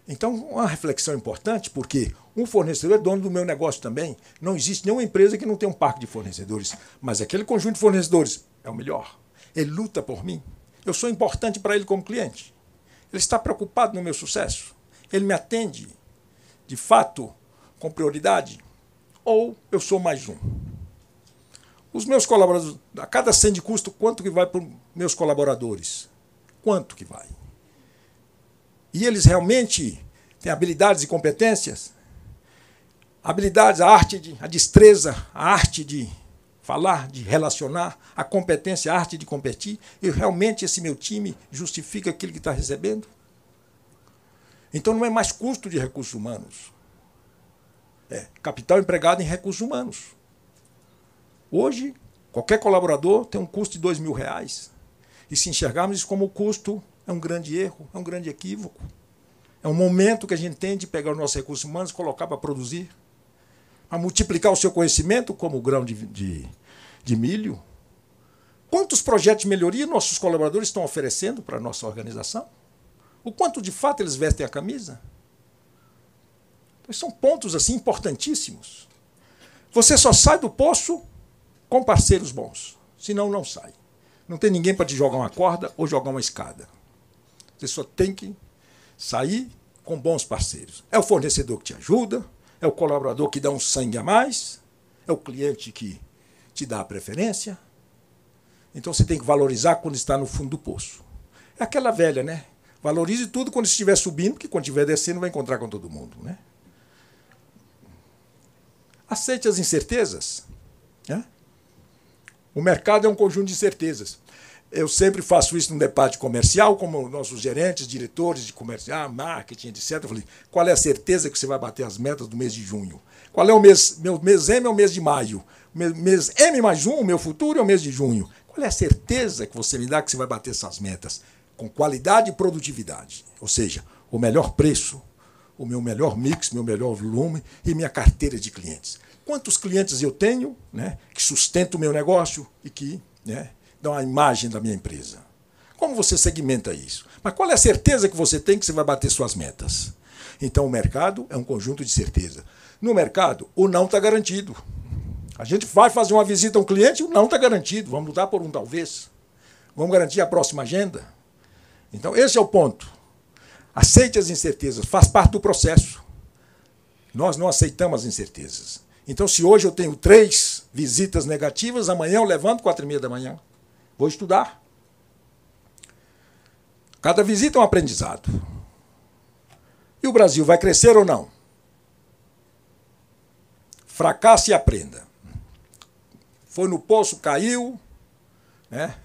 S2: Então, uma reflexão importante, porque um fornecedor é dono do meu negócio também. Não existe nenhuma empresa que não tenha um parque de fornecedores, mas aquele conjunto de fornecedores é o melhor. Ele luta por mim. Eu sou importante para ele como cliente. Ele está preocupado no meu sucesso. Ele me atende, de fato, com prioridade. Ou eu sou mais um. Os meus colaboradores, a cada 100 de custo, quanto que vai para os meus colaboradores? Quanto que vai? E eles realmente têm habilidades e competências? Habilidades, a destreza, a arte de falar, de relacionar, a competência, a arte de competir, e realmente esse meu time justifica aquilo que está recebendo? Então não é mais custo de recursos humanos. É capital empregado em recursos humanos. Hoje, qualquer colaborador tem um custo de R$2.000. E se enxergarmos isso como custo, é um grande erro, é um grande equívoco. É um momento que a gente tem de pegar os nossos recursos humanos e colocar para produzir, a multiplicar o seu conhecimento como o grão de milho. Quantos projetos de melhoria nossos colaboradores estão oferecendo para a nossa organização? O quanto de fato eles vestem a camisa? Então, são pontos assim importantíssimos. Você só sai do poço com parceiros bons, senão não sai. Não tem ninguém para te jogar uma corda ou jogar uma escada. Você só tem que sair com bons parceiros. É o fornecedor que te ajuda, é o colaborador que dá um sangue a mais, é o cliente que te dá a preferência. Então você tem que valorizar quando está no fundo do poço. É aquela velha, né? Valorize tudo quando estiver subindo, porque quando estiver descendo vai encontrar com todo mundo, né? Aceite as incertezas, né? O mercado é um conjunto de certezas. Eu sempre faço isso no debate comercial, como nossos gerentes, diretores de comercial, marketing, etc. Eu falei, qual é a certeza que você vai bater as metas do mês de junho? Qual é o mês? Meu mês M é o mês de maio. Mês M mais 1, o meu futuro é o mês de junho. Qual é a certeza que você me dá que você vai bater essas metas? Com qualidade e produtividade. Ou seja, o melhor preço, o meu melhor mix, meu melhor volume e minha carteira de clientes. Quantos clientes eu tenho, né, que sustentam o meu negócio e que, né, dão a imagem da minha empresa? Como você segmenta isso? Mas qual é a certeza que você tem que você vai bater suas metas? Então, o mercado é um conjunto de certeza. No mercado, o não está garantido. A gente vai fazer uma visita a um cliente, o não está garantido. Vamos lutar por um talvez. Vamos garantir a próxima agenda. Então, esse é o ponto. Aceite as incertezas, faz parte do processo. Nós não aceitamos as incertezas. Então, se hoje eu tenho 3 visitas negativas, amanhã eu levanto 4h30 da manhã. Vou estudar. Cada visita é um aprendizado. E o Brasil vai crescer ou não? Fracasse e aprenda. Foi no poço, caiu, né?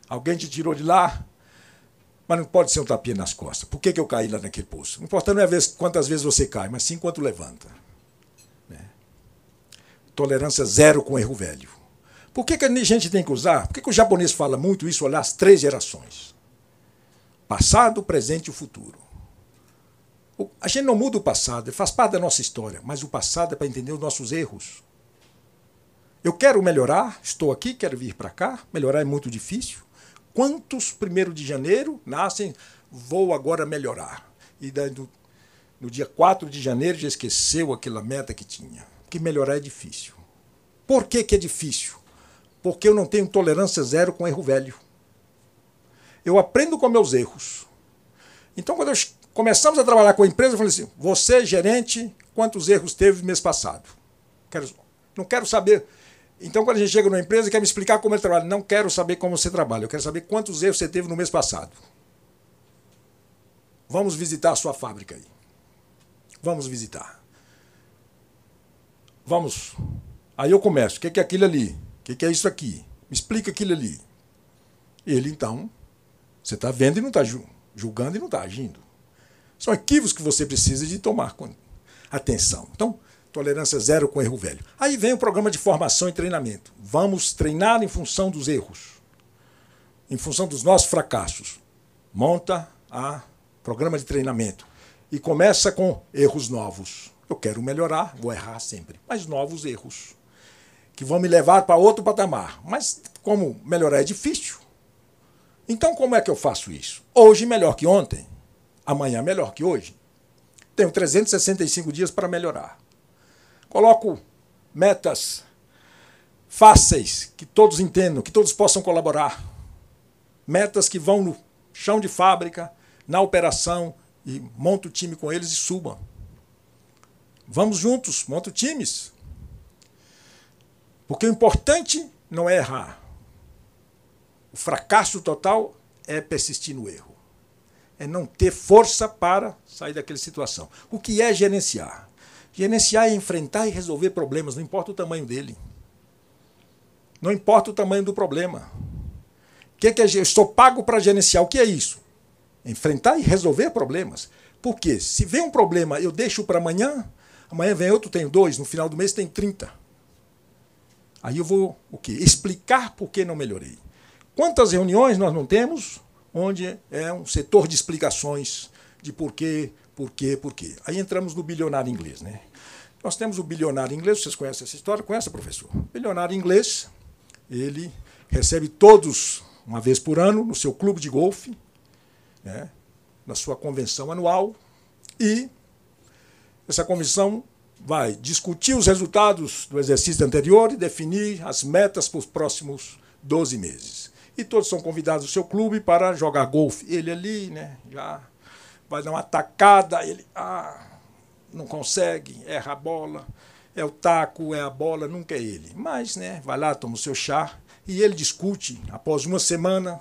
S2: Alguém te tirou de lá, mas não pode ser um tapinha nas costas. Por que eu caí lá naquele poço? O importante não é quantas vezes você cai, mas sim quanto levanta. Né? Tolerância zero com erro velho. Por que a gente tem que usar? Por que o japonês fala muito isso, olhar as 3 gerações? Passado, presente e o futuro. A gente não muda o passado, ele faz parte da nossa história, mas o passado é para entender os nossos erros. Eu quero melhorar, estou aqui, quero vir para cá, melhorar é muito difícil. Quantos 1º de janeiro nascem, vou agora melhorar? E daí, no dia 4 de janeiro já esqueceu aquela meta que tinha. Porque melhorar é difícil. Por que é difícil? Porque eu não tenho tolerância zero com erro velho. Eu aprendo com meus erros. Então, quando começamos a trabalhar com a empresa, eu falei assim, você, gerente, quantos erros teve no mês passado? Não quero saber. Então, quando a gente chega numa empresa e quer me explicar como ele trabalha, não quero saber como você trabalha, eu quero saber quantos erros você teve no mês passado. Vamos visitar a sua fábrica aí. Vamos visitar. Vamos. Aí eu começo. O que é aquilo ali? O que é isso aqui? Me explica aquilo ali. Ele, então, você está vendo e não está julgando e não está agindo. São equívocos que você precisa de tomar atenção. Então, tolerância zero com erro velho. Aí vem o programa de formação e treinamento. Vamos treinar em função dos erros, em função dos nossos fracassos. Monta o programa de treinamento e começa com erros novos. Eu quero melhorar, vou errar sempre, mas novos erros que vão me levar para outro patamar. Mas como melhorar é difícil, então como é que eu faço isso? Hoje melhor que ontem, amanhã melhor que hoje. Tenho 365 dias para melhorar. Coloco metas fáceis, que todos entendam, que todos possam colaborar. Metas que vão no chão de fábrica, na operação, e monto o time com eles e subam. Vamos juntos, monto times. Porque o importante não é errar. O fracasso total é persistir no erro. É não ter força para sair daquela situação. O que é gerenciar? Gerenciar é enfrentar e resolver problemas, não importa o tamanho dele. Não importa o tamanho do problema. Eu estou pago para gerenciar. O que é isso? Enfrentar e resolver problemas. Por quê? Se vem um problema, eu deixo para amanhã, amanhã vem outro, tenho 2, no final do mês tem 30. Aí eu vou o quê? Explicar por que não melhorei. Quantas reuniões nós não temos onde é um setor de explicações de por quê. Aí entramos no bilionário inglês, né? Nós temos o bilionário inglês, vocês conhecem essa história? Conhece, professor? O bilionário inglês, ele recebe todos, uma vez por ano, no seu clube de golfe, né, na sua convenção anual, e essa convenção vai discutir os resultados do exercício anterior e definir as metas para os próximos 12 meses. E todos são convidados ao seu clube para jogar golfe. Ele ali, né, já vai dar uma tacada, ele não consegue, erra a bola, é o taco, é a bola, nunca é ele. Mas, né, vai lá, toma o seu chá, e ele discute, após uma semana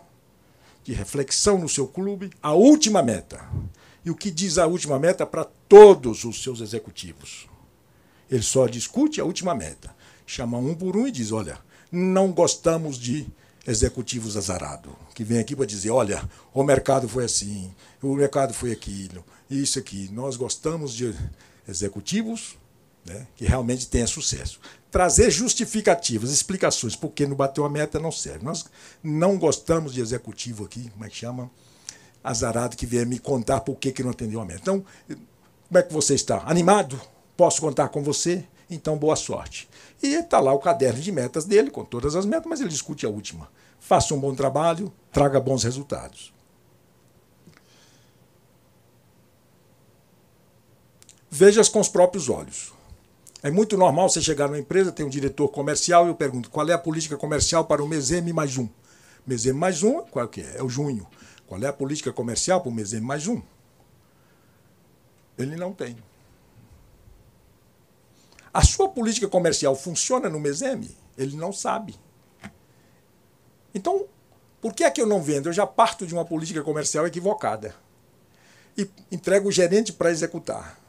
S2: de reflexão no seu clube, a última meta. E o que diz a última meta para todos os seus executivos? Ele só discute a última meta. Chama um por um e diz, olha, não gostamos de executivos azarados, que vem aqui para dizer, olha, o mercado foi assim, o mercado foi aquilo, isso aqui. Nós gostamos de executivos, né, que realmente tenham sucesso. Trazer justificativas, explicações, porque não bateu a meta não serve. Nós não gostamos de executivo aqui, como é que chama? Azarado, que vier me contar por que não atendeu a meta. Então, como é que você está? Animado? Posso contar com você? Então, boa sorte. E está lá o caderno de metas dele, com todas as metas, mas ele discute a última. Faça um bom trabalho, traga bons resultados. Veja-as com os próprios olhos. É muito normal você chegar numa empresa, tem um diretor comercial, e eu pergunto, qual é a política comercial para o mês M+1? Mês M+1, qual que é? É o junho. Qual é a política comercial para o mês M+1? Ele não tem. A sua política comercial funciona no mês M? Ele não sabe. Então, por que é que eu não vendo? Eu já parto de uma política comercial equivocada. E entrego o gerente para executar.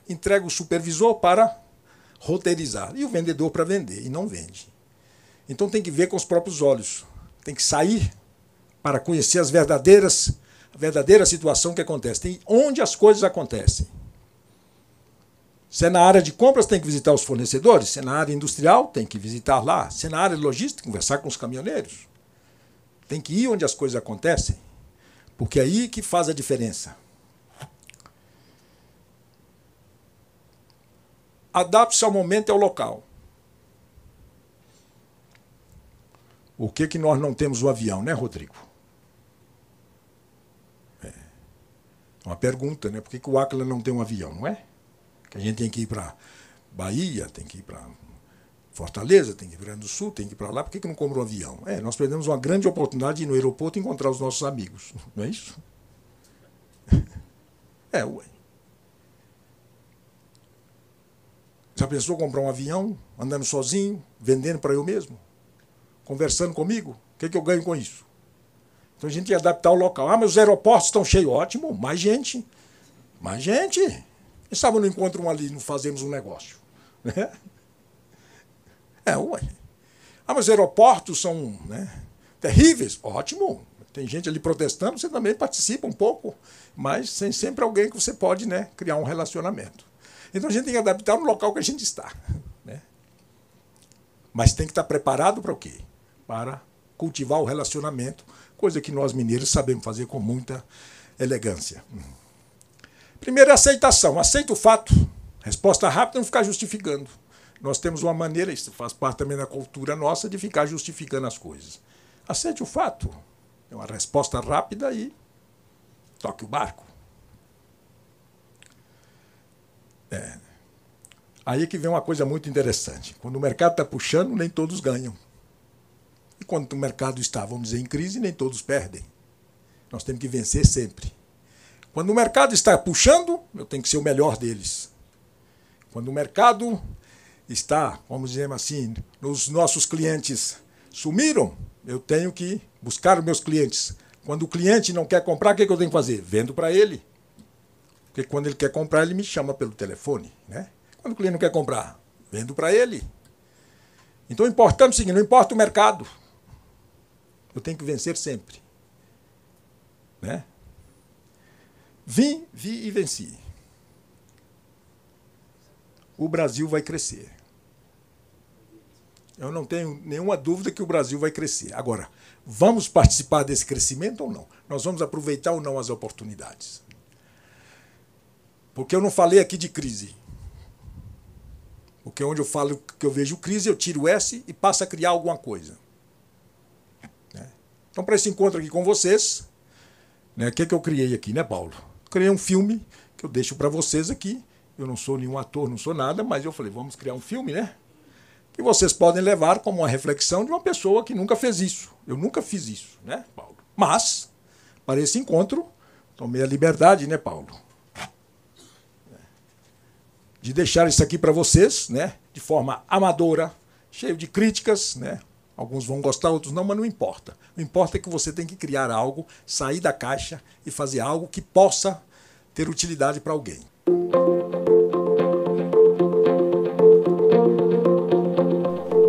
S2: Entrego o supervisor para roteirizar. E o vendedor para vender. E não vende. Então tem que ver com os próprios olhos. Tem que sair para conhecer a verdadeira situação que acontece. Tem onde as coisas acontecem. Se é na área de compras, tem que visitar os fornecedores. Se é na área industrial, tem que visitar lá. Se é na área de logística, conversar com os caminhoneiros. Tem que ir onde as coisas acontecem, porque é aí que faz a diferença. Adapte-se ao momento e ao local. Por que nós não temos o avião, né, Rodrigo? É uma pergunta, né? Por que o Áquila não tem um avião, não é? Que a gente tem que ir para Bahia, tem que ir para Fortaleza, tem que ir para o Rio Grande do Sul, tem que ir para lá. Por que não compra um avião? Nós perdemos uma grande oportunidade de ir no aeroporto e encontrar os nossos amigos. Não é isso? Ué. Já pensou comprar um avião, andando sozinho, vendendo para eu mesmo? Conversando comigo? O que eu ganho com isso? Então a gente ia adaptar o local. Mas os aeroportos estão cheios. Ótimo, mais gente. Mais gente. Quem sabe não encontro um ali, não fazemos um negócio. Ué. Mas os aeroportos são, né, terríveis. Ótimo. Tem gente ali protestando, você também participa um pouco, mas tem sempre alguém que você pode, né, criar um relacionamento. Então a gente tem que adaptar no local que a gente está. Né? Mas tem que estar preparado para o quê? Para cultivar o relacionamento, coisa que nós mineiros sabemos fazer com muita elegância. Primeiro, aceitação. Aceita o fato. Resposta rápida, não ficar justificando. Nós temos uma maneira, isso faz parte também da cultura nossa, de ficar justificando as coisas. Aceite o fato. É uma resposta rápida e toque o barco. Aí que vem uma coisa muito interessante. Quando o mercado está puxando, nem todos ganham. E quando o mercado está, vamos dizer, em crise, nem todos perdem. Nós temos que vencer sempre. Quando o mercado está puxando, eu tenho que ser o melhor deles. Quando o mercado está, vamos dizer assim, os nossos clientes sumiram, eu tenho que buscar os meus clientes. Quando o cliente não quer comprar, o que eu tenho que fazer? Vendo para ele. Porque quando ele quer comprar, ele me chama pelo telefone. Né? Quando o cliente não quer comprar, vendo para ele. Então o importante é o seguinte, não importa o mercado. Eu tenho que vencer sempre. Né? Vi e venci. O Brasil vai crescer. Eu não tenho nenhuma dúvida que o Brasil vai crescer. Agora, vamos participar desse crescimento ou não? Nós vamos aproveitar ou não as oportunidades? Porque eu não falei aqui de crise. Porque onde eu falo que eu vejo crise, eu tiro o S e passo a criar alguma coisa. Então, para esse encontro aqui com vocês, né, o que eu criei aqui, né, Paulo? Criei um filme que eu deixo para vocês aqui. Eu não sou nenhum ator, não sou nada, mas eu falei, vamos criar um filme, né? Que vocês podem levar como uma reflexão de uma pessoa que nunca fez isso. Eu nunca fiz isso, né, Paulo? Mas, para esse encontro, tomei a liberdade, né, Paulo, de deixar isso aqui para vocês, né, de forma amadora, cheio de críticas, né? Alguns vão gostar, outros não, mas não importa. O importa é que você tem que criar algo, sair da caixa e fazer algo que possa ter utilidade para alguém.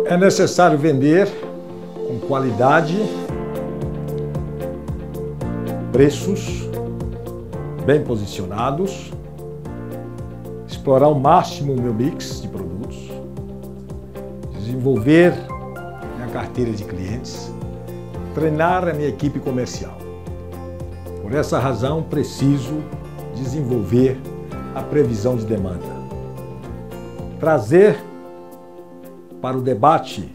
S2: É necessário vender com qualidade, preços bem posicionados, explorar ao máximo o meu mix de produtos, desenvolver minha carteira de clientes, treinar a minha equipe comercial. Por essa razão, preciso desenvolver a previsão de demanda. Trazer para o debate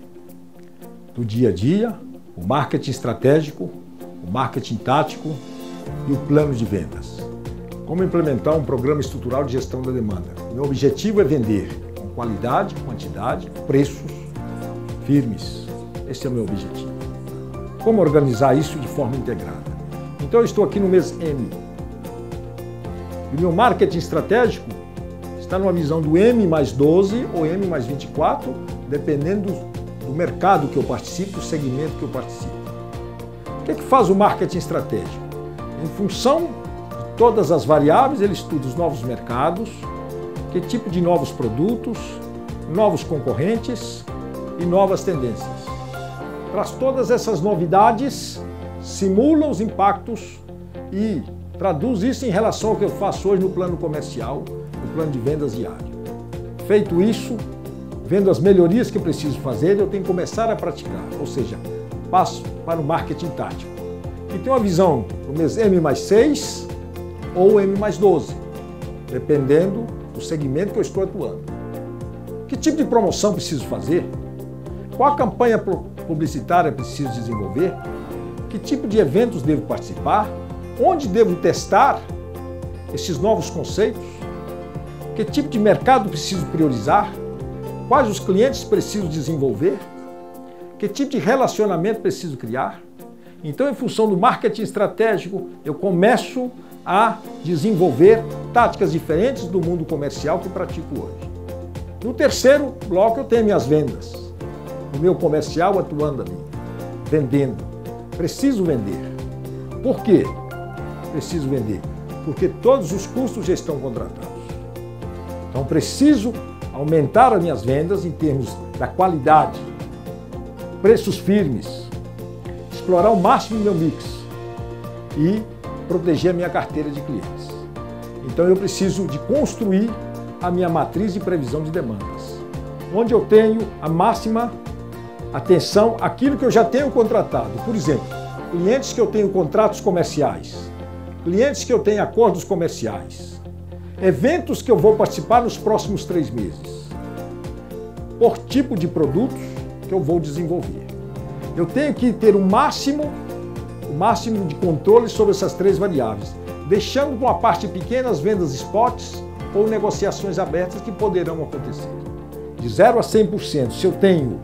S2: do dia a dia o marketing estratégico, o marketing tático e o plano de vendas. Como implementar um programa estrutural de gestão da demanda. Meu objetivo é vender com qualidade, quantidade, preços firmes. Esse é o meu objetivo. Como organizar isso de forma integrada? Então eu estou aqui no mês M. E o meu marketing estratégico está numa visão do M+12 ou M+24, dependendo do mercado que eu participo, do segmento que eu participo. O que é que faz o marketing estratégico? Em função de todas as variáveis, ele estuda os novos mercados, que tipo de novos produtos, novos concorrentes e novas tendências. Traz todas essas novidades, simula os impactos e traduz isso em relação ao que eu faço hoje no plano comercial, no plano de vendas diário. Feito isso, vendo as melhorias que eu preciso fazer, eu tenho que começar a praticar, ou seja, passo para o marketing tático. E tem uma visão do mês M+6 ou M+12, dependendo do segmento que eu estou atuando. Que tipo de promoção preciso fazer? Qual a campanha publicitária preciso desenvolver? Que tipo de eventos devo participar? Onde devo testar esses novos conceitos? Que tipo de mercado preciso priorizar? Quais os clientes preciso desenvolver? Que tipo de relacionamento preciso criar? Então, em função do marketing estratégico, eu começo a desenvolver táticas diferentes do mundo comercial que pratico hoje. No terceiro bloco, eu tenho minhas vendas. O meu comercial atuando ali, vendendo. Preciso vender. Por quê? Preciso vender. Porque todos os custos já estão contratados. Então, preciso aumentar as minhas vendas em termos da qualidade, preços firmes, explorar ao máximo o meu mix e proteger a minha carteira de clientes. Então eu preciso de construir a minha matriz de previsão de demandas, onde eu tenho a máxima atenção àquilo que eu já tenho contratado. Por exemplo, clientes que eu tenho contratos comerciais, clientes que eu tenho acordos comerciais, eventos que eu vou participar nos próximos 3 meses, por tipo de produtos que eu vou desenvolver. Eu tenho que ter o máximo de controle sobre essas 3 variáveis, deixando com a parte pequena as vendas spots ou negociações abertas que poderão acontecer. De 0 a 100%, se eu tenho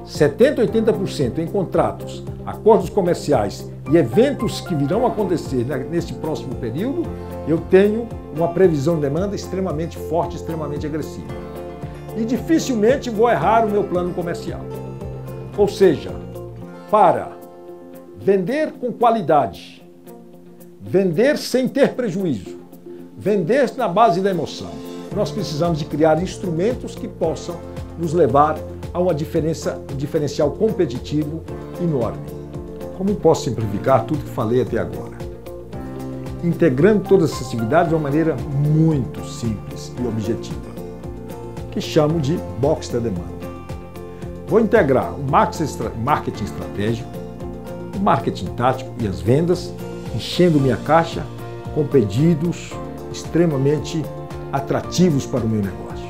S2: 70% a 80% em contratos, acordos comerciais e eventos que virão acontecer neste próximo período, eu tenho uma previsão de demanda extremamente forte, extremamente agressiva. E dificilmente vou errar o meu plano comercial. Ou seja, para vender com qualidade, vender sem ter prejuízo, vender na base da emoção, nós precisamos de criar instrumentos que possam nos levar a um diferencial competitivo enorme. Como posso simplificar tudo que falei até agora? Integrando todas essas atividades de uma maneira muito simples e objetiva, que chamo de box da demanda. Vou integrar o marketing estratégico, o marketing tático e as vendas, enchendo minha caixa com pedidos extremamente atrativos para o meu negócio.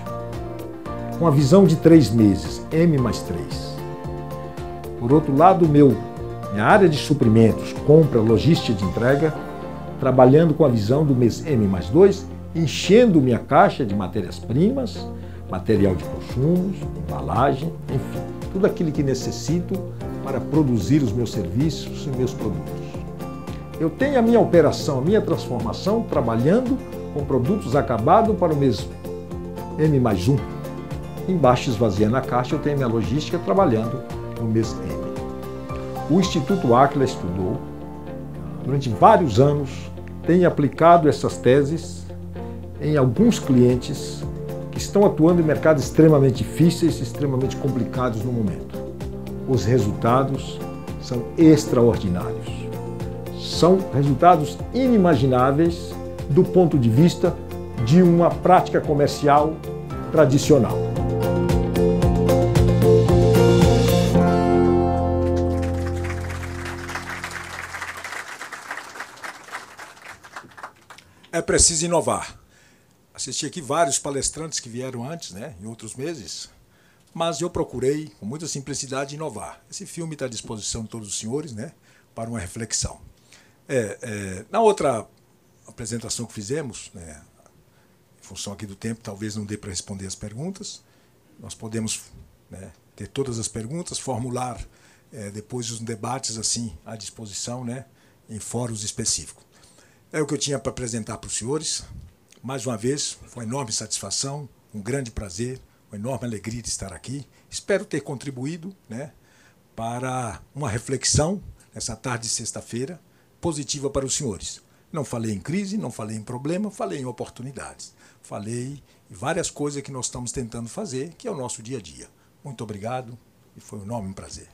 S2: Com a visão de 3 meses, M+3. Por outro lado, minha área de suprimentos, compra, logística de entrega, trabalhando com a visão do mês M+2, enchendo minha caixa de matérias-primas, material de consumos, embalagem, enfim, tudo aquilo que necessito para produzir os meus serviços e meus produtos. Eu tenho a minha operação, a minha transformação, trabalhando com produtos acabados para o mês M+1. Embaixo, esvaziando a caixa, eu tenho a minha logística trabalhando no mês M. O Instituto Áquila estudou, durante vários anos, tem aplicado essas teses em alguns clientes que estão atuando em mercados extremamente difíceis, extremamente complicados no momento. Os resultados são extraordinários. São resultados inimagináveis do ponto de vista de uma prática comercial tradicional. É preciso inovar. Assisti aqui vários palestrantes que vieram antes, né, em outros meses, mas eu procurei, com muita simplicidade, inovar. Esse filme está à disposição de todos os senhores, né, para uma reflexão. Na outra apresentação que fizemos, né, em função aqui do tempo, talvez não dê para responder as perguntas. Nós podemos, né, ter todas as perguntas, formular depois os debates assim à disposição, né, em fóruns específicos. É o que eu tinha para apresentar para os senhores. Mais uma vez, foi uma enorme satisfação, um grande prazer, uma enorme alegria de estar aqui. Espero ter contribuído, né, para uma reflexão nessa tarde de sexta-feira positiva para os senhores. Não falei em crise, não falei em problema, falei em oportunidades. Falei em várias coisas que nós estamos tentando fazer, que é o nosso dia a dia. Muito obrigado e foi um enorme prazer.